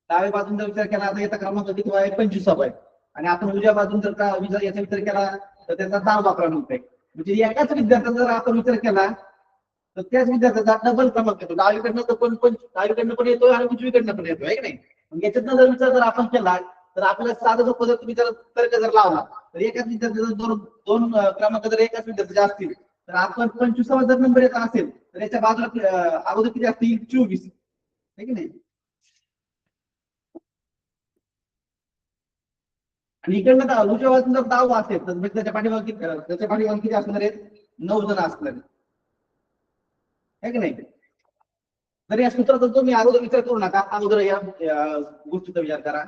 Speaker 5: डाव्या बाजून जर विचार केला तर याचा क्रमांक किती आहे, 25वा आहे. आणि आपण उजव्या बाजून जर याचा विचार केला तर त्याचा 10वा क्रमांक आहे. म्हणजे एकाच विद्यार्थ्याचा जर आपण विचार केला तर त्याच विद्यार्थ्याचा डबल क्रमांक येतो, डावीकडनं तर पण डावीकडनं पण येतोय आणि उजवीकडनं पण येतोय की नाही. मग याच्यातनं जर विचार जर आपण केला तर आपल्याला साधं सोपं जर तुम्ही जर तर्क जर लावला तर एकाच विद्यार्थ्याचा दोन क्रमांक जर एकाच विद्यार्थ्याचे असतील तर आपण 25वा जर नंबर येत असेल तर याच्या बाजूला अगोदर किती असतील, 24 आहे की नाही. आणि इकडनं उजव्या बाजून जर 10 असेल तर त्याच्या पाठीमागे किती असणार आहेत, 9 जण असणार आहे की नाही. जर या सूत्राचा तुम्ही अगोदर विचार करू नका, अगोदर या गोष्टीचा विचार करा.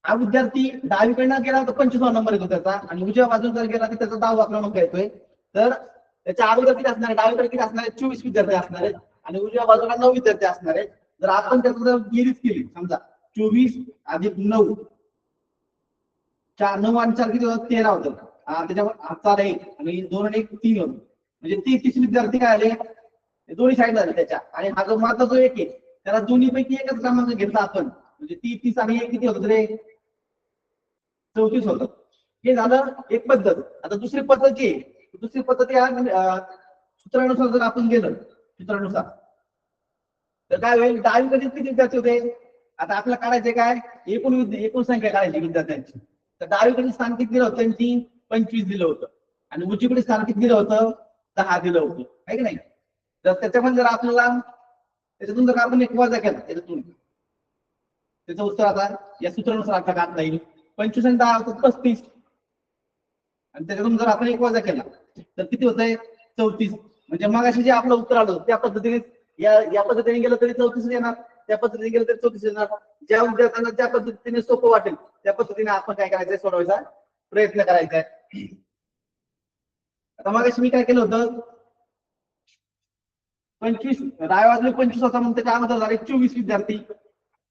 Speaker 5: हा विद्यार्थी डावीकडनं गेला तर 25वा नंबर येतो त्याचा आणि उजव्या बाजून जर गेला तर त्याचा 10वा क्रमांक येतोय. तर त्याच्या अगोदर किती असणार आहे, डावीकडे किती असणार आहे, 24 विद्यार्थी असणार आहेत आणि उजव्या बाजूला 9 विद्यार्थी असणार आहेत. जर आपण त्याचं जर बेरीज केली, समजा 24 अधिक 9, 9 आणि 4 किती होतं, 13 होतं. त्याच्यावर 4 1 आणि 2 आणि 1 3 होतं, म्हणजे 33 विद्यार्थी काय आले, दोन्ही साईड झाले त्याच्या. आणि हा जो माझा जो एक आहे त्याला दोन्ही पैकी एकच क्रमांक घेतला आपण, म्हणजे 33 आणि 1 किती होतं रे, 34 होतं. हे झालं एक पद्धत. आता दुसरी पद्धत जी आहे, दुसरी पद्धत या सूत्रानुसार जर आपण गेलं सूत्रानुसार तर काय होईल, डावीकडे किती विद्यार्थी होते, आता आपल्याला काढायचे काय, एकूण संख्या काढायची विद्यार्थ्यांची. तर डावीकडे स्थान किती दिलं होतं त्यांची, 25 दिलं होतं आणि उजवीकडे स्थान किती दिलं होतं, 10 दिलं होतं आहे की नाही. तर त्याच्यामध्ये जर आपल्याला त्याच्यातून जर आपण एक वजा केला त्याच्यातून, त्याचं उत्तर आता या सूत्रानुसार आपल्याला काढता येईल. 25 आणि 10 होतं 35 आणि त्याच्यातून जर आपण एक वजा केला तर किती होतंय, 34. म्हणजे मगाशी जे आपलं उत्तर आलं त्या पद्धतीने या पद्धतीने गेलं तरी 34 येणार, त्या पद्धतीने गेलं तरी 34 येणार. ज्या विद्यार्थ्यांना ज्या पद्धतीने सोपं वाटेल त्या पद्धतीने आपण काय करायचंय, सोडवायचा प्रयत्न करायचा आहे. आता मगाशी मी काय केलं होतं, 25 डाव्या बाजूला 25 होता म्हणून त्याच्या अगोदर झाले 24 विद्यार्थी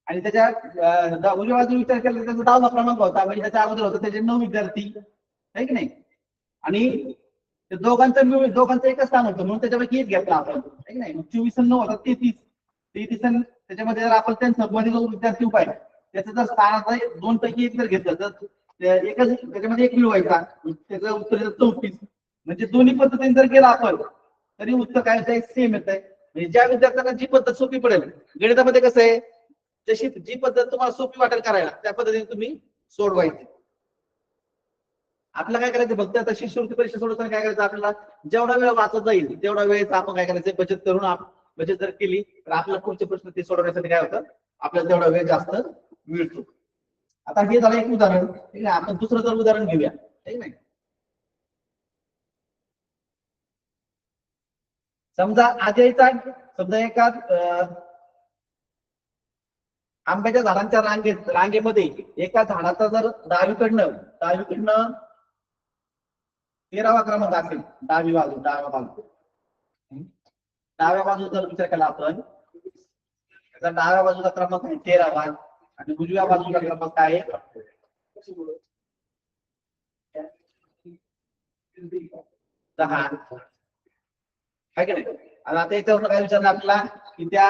Speaker 5: आणि त्याच्या उजव्या बाजूला विचार केला तर त्याचा 10वा क्रमांक होता, म्हणजे त्याच्या अगोदर होता त्याचे 9 विद्यार्थी आहे की नाही. आणि दोघांचं एकच स्थान होतं म्हणून त्याच्यापैकी एक घेतला आपण आहे की नाही. 24 आणि 9 होता 33 आणि त्याच्यामध्ये जर आपण त्यांचा मध्ये जो विद्यार्थी उभा आहे त्याचं जर स्थानाचा 2 पैकी एक जर घेतलं तर एकच त्याच्यामध्ये एक मिळवायचा, त्याचं उत्तर 34. म्हणजे दोन्ही पद्धतीने जर गेला आपण तरी उत्तर काय येत सेम येत आहे. म्हणजे ज्या विद्यार्थ्यांना जी पद्धत सोपी पडेल, गणितामध्ये कसं आहे, जशी जी पद्धत तुम्हाला सोपी वाटेल करायला त्या पद्धतीने तुम्ही सोडवायची. आपल्याला काय करायचं, फक्त आता शिष्यवृत्ती परीक्षा सोडवताना काय करायचं, आपल्याला जेवढा वेळ वाचत जाईल तेवढा वेळेचा आपण काय करायचं, बचत करून बचत जर केली तर आपल्याला पुढचे प्रश्न ते सोडवण्यासाठी काय होतं, आपल्याला तेवढा वेळ जास्त मिळतो. आता हे झालं एक उदाहरण, ठीक आहे. आपण दुसरं जर उदाहरण घेऊया, ठीक नाही. समजा आजयचा समजा एका आंब्याच्या झाडांच्या रांगेमध्ये एका झाडाचा जर डावीकडनं 13वा क्रमांक असेल, डाव्या बाजूचा जर विचार केला आपण तर डाव्या बाजूचा क्रमांक आहे 13वा आणि उजव्या बाजूचा क्रमांक आहे 10 आहे की नाही. आता याच्यावर काय विचारलं आपल्याला की त्या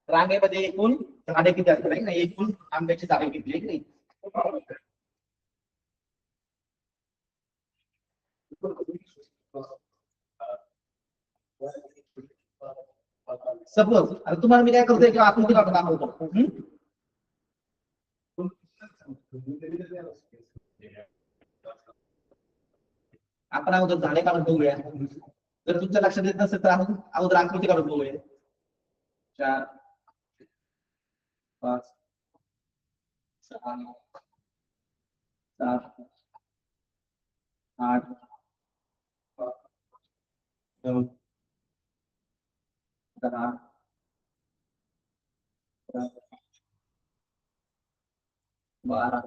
Speaker 5: रांगेमध्ये एकूण झाडे किती असतात आहे ना, एकूण आंब्याची झाडे किती आहे की नाही. सपोज आता तुम्हाला मी काय करतोय किंवा आकृती काढून दाखवतो. आपण अगोदर झाडे काढून बघूया. जर तुमच्या लक्षात येत नसेल तर आपण अगोदर आकृती काढून बघूया. 4 5 6 7 8 9 10 12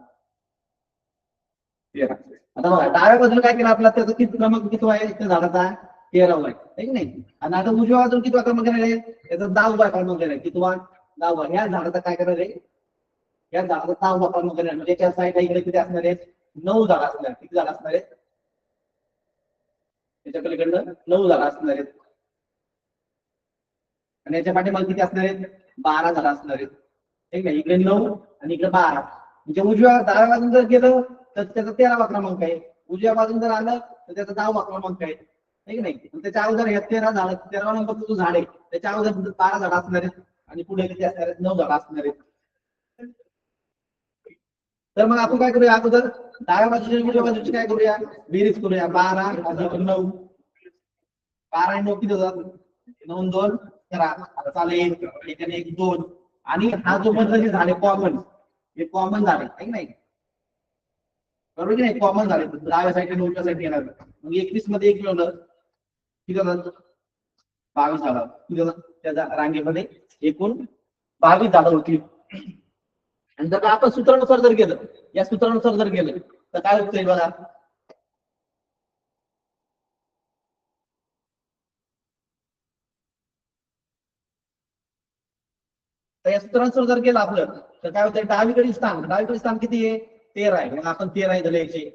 Speaker 5: 13. आता बघा डाव्या बाजूला काय केलं आपला त्याचा किती क्रमांक किती आहे त्या झाडाचा 13वा आहे की नाही. आणि आता उजव्या बाजूला किती क्रमांक आहे त्याचा 10वा क्रमांक आहे. किती 10वा. ह्या झाडाचा काय करणार आहे, या झाडाचा 10वा क्रमांक आहे. म्हणजे त्या साईडला इकडे किती असणार आहेत 9 झाड असणार आहेत. किती झाड असणार आहेत त्याच्या पलीकडनं 9 झाड असणार आहेत. आणि याच्या पाठीमागे किती असणार आहेत 12 झाड असणार आहेत. ठीक आहे. इकडे 9 आणि इकडे 12. म्हणजे उजव्या डाव्या बाजून जर गेलं तर त्याचा 13वा क्रमांक आहे. उजव्या बाजून जर आलं तर त्याचा 10वा क्रमांक आहे. ठीक नाही. त्याच्या अगोदर हे 13 झाड 13वा नंबरचं जो झाड आहे त्याच्या अगोदर 12 झाड असणार आहेत आणि पुढे किती असणार आहेत 9 झाड असणार आहेत. तर मग आपण काय करूया अगोदर डाव्या बाजूची उजव्या बाजूची काय करूया बेरीज करूया. 12 अधिक 9 12 आणि 9 किती होतात 9 2 13. आता चालेल एकाने 1 2 आणि हा जो मधलं झाड आहे कॉमन हे कॉमन झाड आहे की नाही. बरोबर की नाही. कॉमन झाले डाव्या साईडला उजव्या साईड येणार. मग 21 मध्ये 1 मिळवलं किती होतात 22 झाड. किती होतात त्या रांगेमध्ये एकूण 22 झाड होती. आणि जर आपण सूत्रानुसार जर गेलं या सूत्रानुसार जर गेलं तर काय होतं बघा. तर या सूत्रानुसार जर गेलं आपलं तर काय होतं डावीकडील स्थान किती आहे 13 आहे. मग आपण 13 इथं लिहायचे.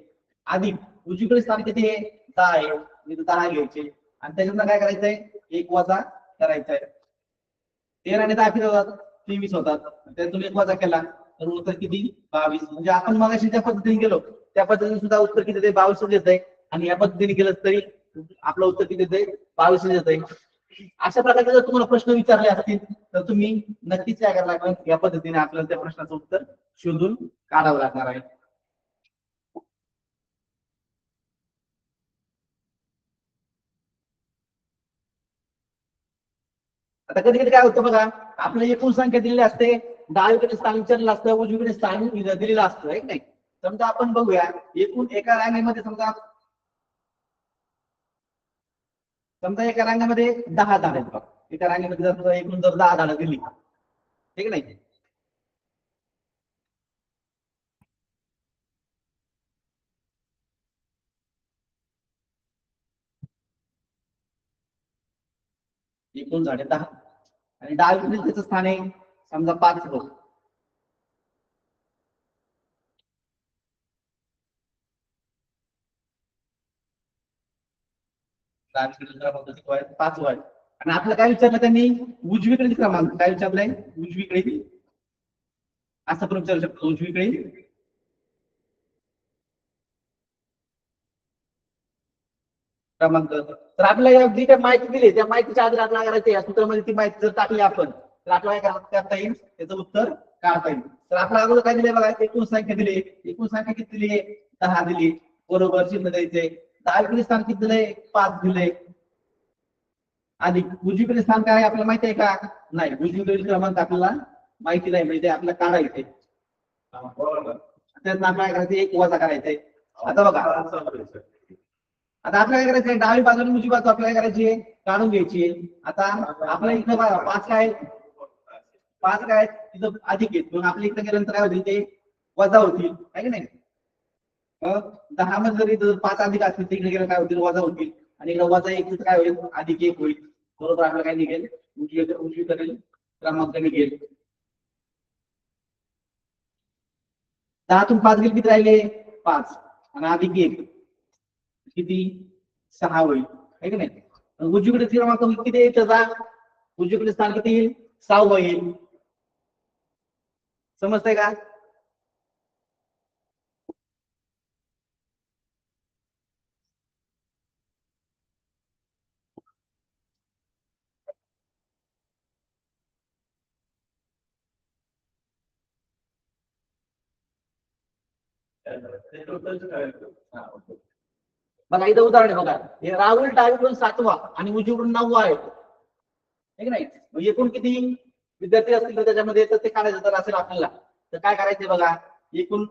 Speaker 5: अधिक उजवीकडे स्थान किती आहे 10 आहे. इथं 10 घ्यायचे आणि त्याच्यातनं काय करायचंय 1 वजा करायचंय. 13 आणि 10 किती होतात 23 होतात. त्यातून 1 वजा केला तर उत्तर किती 22. म्हणजे आपण मगाशी ज्या पद्धतीने गेलो त्या पद्धतीने सुद्धा उत्तर किती देते 22 देत. आणि या पद्धतीने गेलं तरी आपलं उत्तर किती देते 22 देत. अशा प्रकारचे जर तुम्हाला प्रश्न विचारले असतील तर तुम्ही नक्कीच काय करायला लागणार या पद्धतीने आपल्याला त्या प्रश्नाचं उत्तर शोधून काढावं लागणार आहे. आता कधी कधी काय होतं बघा आपलं एकूण संख्या दिलेली असते. डावीकडे स्थान विचारलेलं असतं उजवीकडे स्थान दिलेलं असतं आहे नाही. समजा आपण बघूया एकूण एका रांगेमध्ये समजा एका रांगेमध्ये 10 झाड आहेत. एका रांगेमध्ये जर एकूण जर 10 झाडं दिली ठीक नाही. एकूण झाडे 10 आणि डावीकडे त्याचं स्थान आहे समजा 5 लोक. डावीकडे क्रमांक 5 वाय. आणि आपलं काय विचारलं त्यांनी उजवीकडे क्रमांक काय विचारलंय उजवीकडे असं पण विचारू शकतो. उजवीकडे क्रमांक. तर आपल्याला जी काही माहिती दिली त्या माहितीच्या आधारे आपल्याला करायचं या सूत्रामध्ये ती माहिती जर टाकली आपण तर आपल्याला काय करता येईल त्याचं उत्तर काढता येईल. तर आपल्या अगोदर काय दिले बघा एकूण संख्या दिली. एकूण संख्या किती दिली 10 दिली. बरोबर चिन्ह द्यायचे. डावीकडे स्थान किती दिले 5 दिले. अधिक उजवीकडे स्थान काय आपल्याला माहिती आहे का नाही. उजवीकडे क्रमांक आपल्याला माहिती नाही म्हणजे आपल्याला काढायचे. त्यात आपल्याला काय करायचं 1 वजा करायचंय. आता बघा आता आपल्याला काय करायचंय डावी बाजू उजवी बाजू आपल्याला करायची काढून घ्यायची. आता आपल्या इथं 5 काय तिथं अधिक आहेत म्हणून आपल्या इथं गेल्यानंतर काय होतील ते वजा होतील आहे की नाही. 10 मध्ये जरी 5 अधिक असतील तिकडे गेलं काय होतील वजा होतील. आणि इकडे वजा 1 काय होईल अधिक 1 होईल. बरोबर आपल्याला काय निघेल उजवीकडे क्रमांक निघेल. 10 तून 5 गेले किती राहिले 5 आणि अधिक 1 किती 6 होईल आहे की नाही. उजवीकडे क्रमांक किती आहे त्याचा उजवीकडे स्थान किती येईल 6 येईल. समजतंय का? बघा इथं उदाहरण आहे बघा. हे राहुल डावीकडून 7वा आणि उजवीकडून 9वा आहे. है की नाही? मग एकूण किती विद्यार्थी असतील तर त्याच्यामध्ये तर ते काढायचं जर असेल आपल्याला तर काय करायचंय बघा. एकूण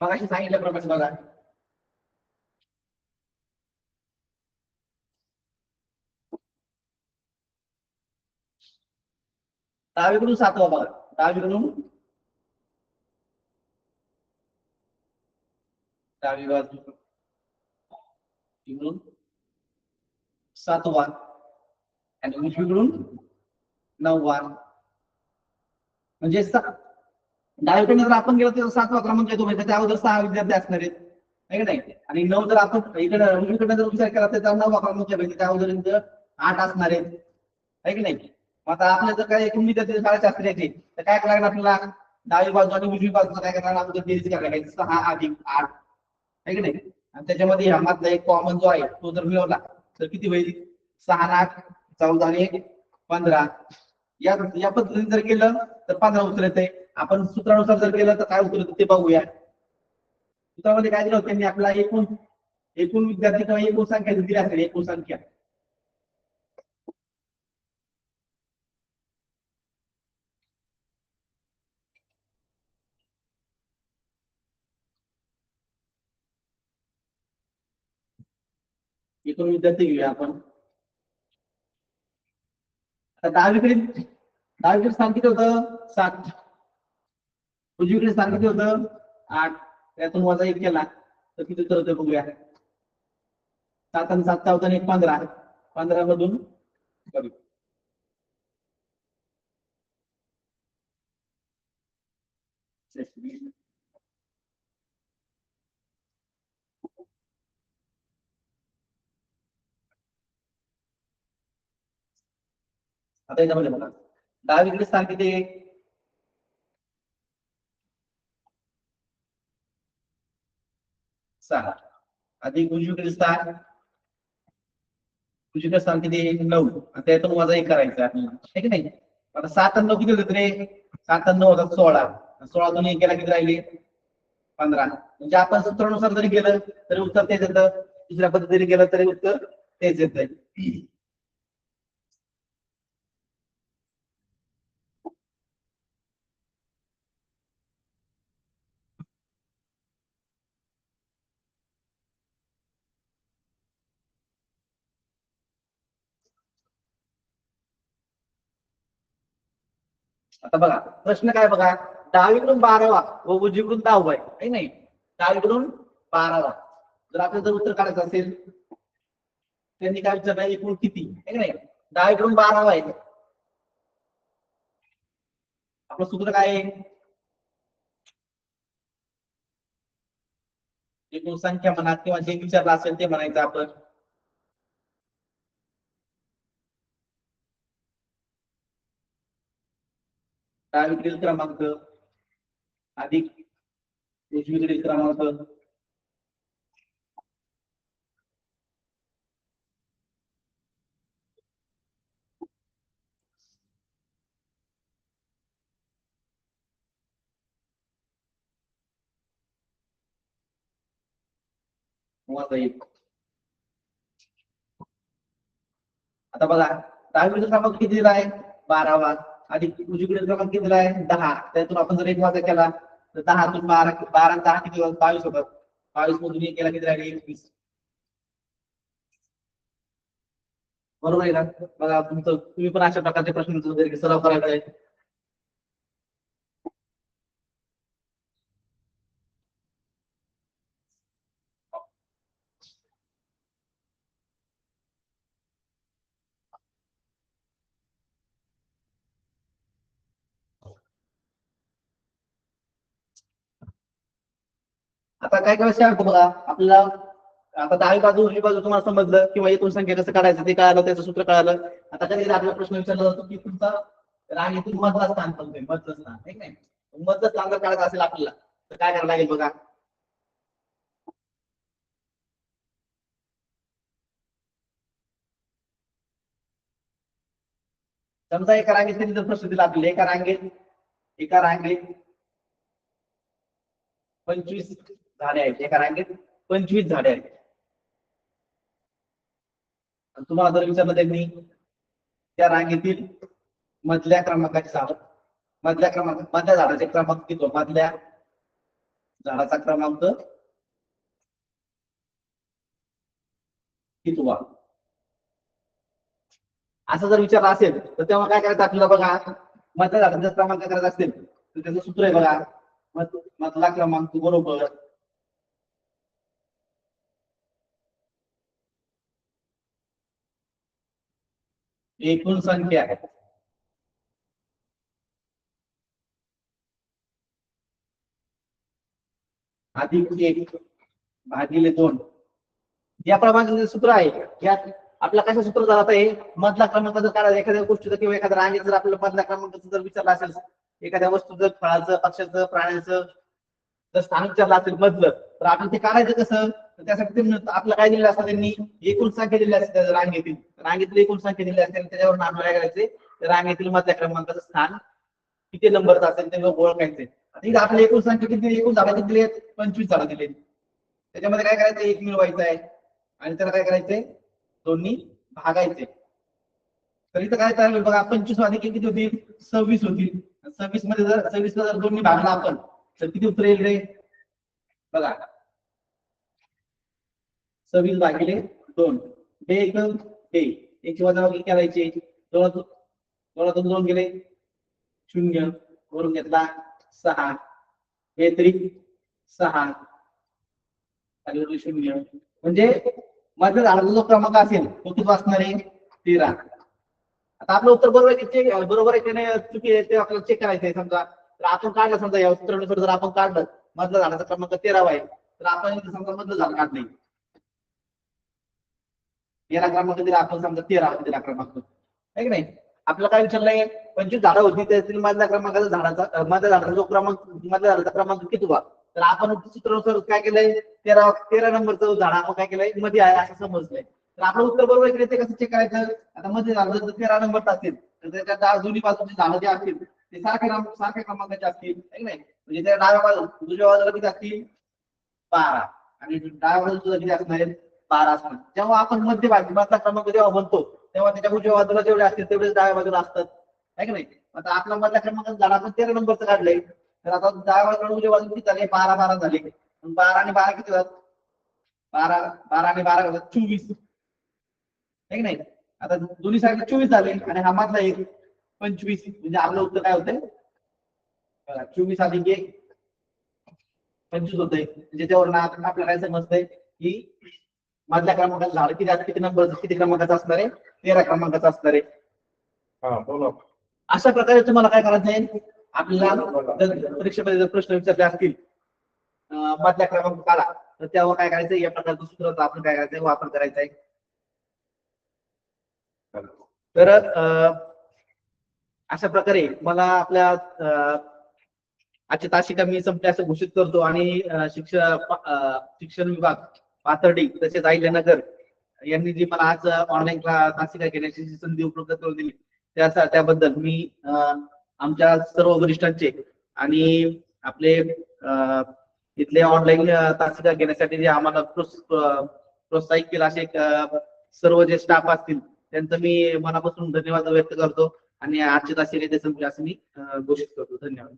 Speaker 5: मगाशी सांगितल्याप्रमाणे बघा. डावीकडून 7वा बघा. डावीकडून डावी बाजू इकडून 7वा आणि उजवीकडून 9वा. म्हणजे डावीकडून जर आपण गेलो तर 7वा क्रमांक येतो म्हणजे त्या अगोदर 6 विद्यार्थी असणार आहेत. है की नाही? आणि 9 जर आपण इकडे उजवीकडे जर विचार केला तर 9वा क्रमांक म्हणजे त्या अगोदर 8 असणार आहेत. है की नाही? आता आपल्या जर काही एकूण विद्यार्थी काढायचे असतील याचे तर काय करायला आपल्याला डावी बाजू आणि उजवी बाजू काय करायला अगोदर बेरीज करायला लागेल. 6 अधिक 8 है की नाही? आणि त्याच्यामध्ये ह्यामधला एक कॉमन जो आहे तो जर मिळवला तर किती होईल? 6 आणि 8 14 आणि 1 15. या पद्धतीने जर केलं तर 15 उत्तर येते. आपण सूत्रानुसार जर केलं तर काय उत्तर येतं ते बघूया. सूत्रामध्ये काय दिलं होतं त्यांनी आपला एकूण विद्यार्थी किंवा एकूण संख्या दिली असेल. एकूण संख्या एकूण विद्यार्थी घेऊया आपण. आता डावीकडे स्थान किती होतं? 7. उजवीकडे स्थान किती होतं? 8. त्यातून वजा 1 केला तर किती उत्तर होतं बघूया. 7 आणि 7 14 आणि 1 15. 15 मधून आता याच्यामध्ये बघा डावीकडे स्थान किती आहे? 6 अधिक उजवीकडे स्थान किती आहे? 9 आणि त्यातून वजा 1 करायचं आपल्याला. है की नाही? आता 7 आणि 9 किती होते रे? 7 आणि 9 होतात 16. 16 तून 1 केला किती राहिले? 15. म्हणजे आपण सूत्रानुसार जरी गेलं तरी उत्तर तेच येतं. दुसऱ्या पद्धतीने गेलं तरी उत्तर तेच येतं. आता बघा प्रश्न काय बघा. डावीकडून 12वा व उजवीकडून 10वा आहे. है नाही? डावीकडून 12वा जर आपल्याला जर उत्तर काढायचं असेल त्यांनी काय विचारलं एकूण किती. है नाही? डावीकडून 12वा आहे. आपलं सूत्र काय आहे? एकूण संख्या म्हणा किंवा जे विचारलं असेल ते म्हणायचं आपण. डावीकडील क्रमांक अधिक उजवीकडील क्रमांक वजा 1. आता बघा डावीकडील क्रमांक किती दिला आहे? 12वा अधिक उजवीकडील क्रमांक किती दिला आहे? 10. त्यातून आपण जर 1 वजा केला तर 10 तून 12 आणि 10 किती होतात? 22 होतात. 22 मधून 1 केला किती राहिले? 21. बरोबर आहे का? बघा तुम्ही पण अशा प्रकारचे प्रश्न सराव करायचा आहे. आता काय काय बघा आपल्याला आता डावी बाजू उजवी बाजू तुम्हाला समजलं किंवा एकूण संख्या कसं काढायचं ते कळालं, त्याचं सूत्र कळालं. आता कधी आपला प्रश्न विचारला जातो की तुमचा रांगेतून मधला स्थान सांगतोय, मधलं स्थान ठीक नाही. मधलं स्थान जर काढायचं असेल आपल्याला तर काय करायला लागेल बघा. समजा एका रांगेत त्यांनी जर प्रश्न दिला आपल्याला, एका रांगेत 25 झाडे आहेत, एका रांगेत 25 झाडे आहेत. तुम्हाला जर विचारलं त्यांनी त्या रांगेतील मधल्या क्रमांकाची झाड, मधल्या झाडाचे क्रमांक किती, मधल्या झाडाचा क्रमांक कितवा, असं जर विचारलं असेल तर तेव्हा काय करायचं आपल्याला बघा. मधल्या झाडाचा क्रमांक करायचा असेल तर त्याचं सूत्र आहे बघा. मधला क्रमांक बरोबर एकूण संख्या आहे अधिक 1 भागिले 2. या प्रमाणे सूत्र आहे. यात आपला कसं सूत्र जात आहे, मधला क्रमांक जर काढायचा एखाद्या गोष्टीचा किंवा एखाद्या रांगेत जर आपल्याला मधल्या क्रमांकाचं जर विचारलं असेल, एखाद्या वस्तूचं, फळाचं, पक्ष्याचं, प्राण्याचं जर स्थान विचारलं असेल मधलं, तर आपण ते काढायचं कसं. तर त्यासाठी आपलं काय दिलेलं असतं, त्यांनी एकूण संख्या दिली असते रांगेतील एकूण संख्या दिली असते, त्याच्यावरून आपल्याला काय करायचे, रांगेतील मधल्या क्रमांकाचं स्थान किती नंबरचं असेल ते ओळखायचे. आपली एकूण संख्या किती, एकूण झाडं किती दिली, 25 झाडं दिली. त्याच्यामध्ये काय करायचं, 1 मिळवायचं आहे आणि त्याला काय करायचंय, दोन्ही भागायचे. तर इथं काय चालेल बघा, 25 मध्ये किती होतील, 26 होतील. 26 मध्ये जर 26 जर दोन्ही भागला आपण तर किती उत्तर येईल रे बघा, 26 भागिले 2. हे एकदम हे एक वजाबाकी करायची, 2 2 गेले 0, वरून घेतला 6, हे तरी 6 आणि 0. म्हणजे मधल्या झाडाचा जो क्रमांक असेल तो किती असणार आहे, 13. आता आपलं उत्तर बरोबर आहे, बरोबर आहे की नाही चुकी आहे ते आपल्याला चेक करायचं आहे. समजा तर आपण काढलं, समजा या उत्तरानुसार जर आपण काढलं मधल्या झाडाचा क्रमांक 13 आहे, तर आपण समजा मधलं झाड काढले 13 क्रमांक दिला, आपण समजा 13 दिला क्रमांक आहे की नाही. आपल्याला काय विचारलंय, 25 झाडं होती, त्यातील मधल्या क्रमांकाचा मधल्या झाडाचा जो क्रमांक, मधल्या झाडाचा क्रमांक किती वा, तर आपण सूत्रानुसार काय केलंय, 13 नंबरचं झाड आपण काय केलंय मध्ये आहे असं समजलंय. तर आपलं उत्तर बरोबर आहे ते कसं चेक करायचं. आता मध्ये झालं जर 13 नंबरचं असेल तर त्याच्या दोन्ही बाजूची झाडं जे असतील ते सारख्या क्रमांकाचे असतील आहे नाही. म्हणजे त्या डाव्या बाजू उजव्या बाजूला किती असतील 12 आणि डाव्या बाजूला किती असणार आहेत 12 असणार. जेव्हा आपण मध्यभागी मधला क्रमांक जेव्हा म्हणतो तेव्हा त्याच्या उजव्या बाजूला जेवढे असतील तेवढेच डाव्या बाजूला असतात आहे की नाही. आता आपला मधल्या क्रमांकाचं झाड आपण 13 नंबरचं काढलंय, तर आता डाव्या बाजूला उजव्या बाजूला किती झाले 12 झाले. 12 आणि 12 किती होतात, 12 आणि 12 होतात 24 आहे की नाही. आता दोन्ही साईडला 24 झाले आणि हा मधला एक 25, म्हणजे आपलं उत्तर काय होतंय 24 अधिक 1 25 होतंय. म्हणजे त्यावरून आपल्याला काय समजतंय की मधल्या क्रमांकाचं झाड किती नंबर किती क्रमांकाचं असणार आहे, 13 क्रमांकाचं असणार आहे.
Speaker 1: हा बोला.
Speaker 5: अशा प्रकारे तुम्हाला काय करायचं आहे, आपल्याला परीक्षेमध्ये जर प्रश्न विचारले असतील मधल्या क्रमांक काढा, तर तेव्हा काय करायचं, या प्रकारचं सूत्राचा आपण काय करायचं वापर करायचा आहे. तर अशा प्रकारे मला आपल्या आजची तासिका मी संपली असं घोषित करतो आणि शिक्षण विभाग पाथर्डी तसेच अहिल्यानगर यांनी जी मला आज ऑनलाईन तासिका घेण्याची संधी उपलब्ध करून दिली त्याबद्दल मी आमच्या सर्व वरिष्ठांचे आणि आपले इथले ऑनलाईन तासिका घेण्यासाठी जे आम्हाला प्रोत्साहित केलं असे सर्व जे स्टाफ असतील त्यांचं मी मनापासून धन्यवाद व्यक्त करतो आणि आजची तासिका इथे संपली असं मी घोषित करतो. धन्यवाद.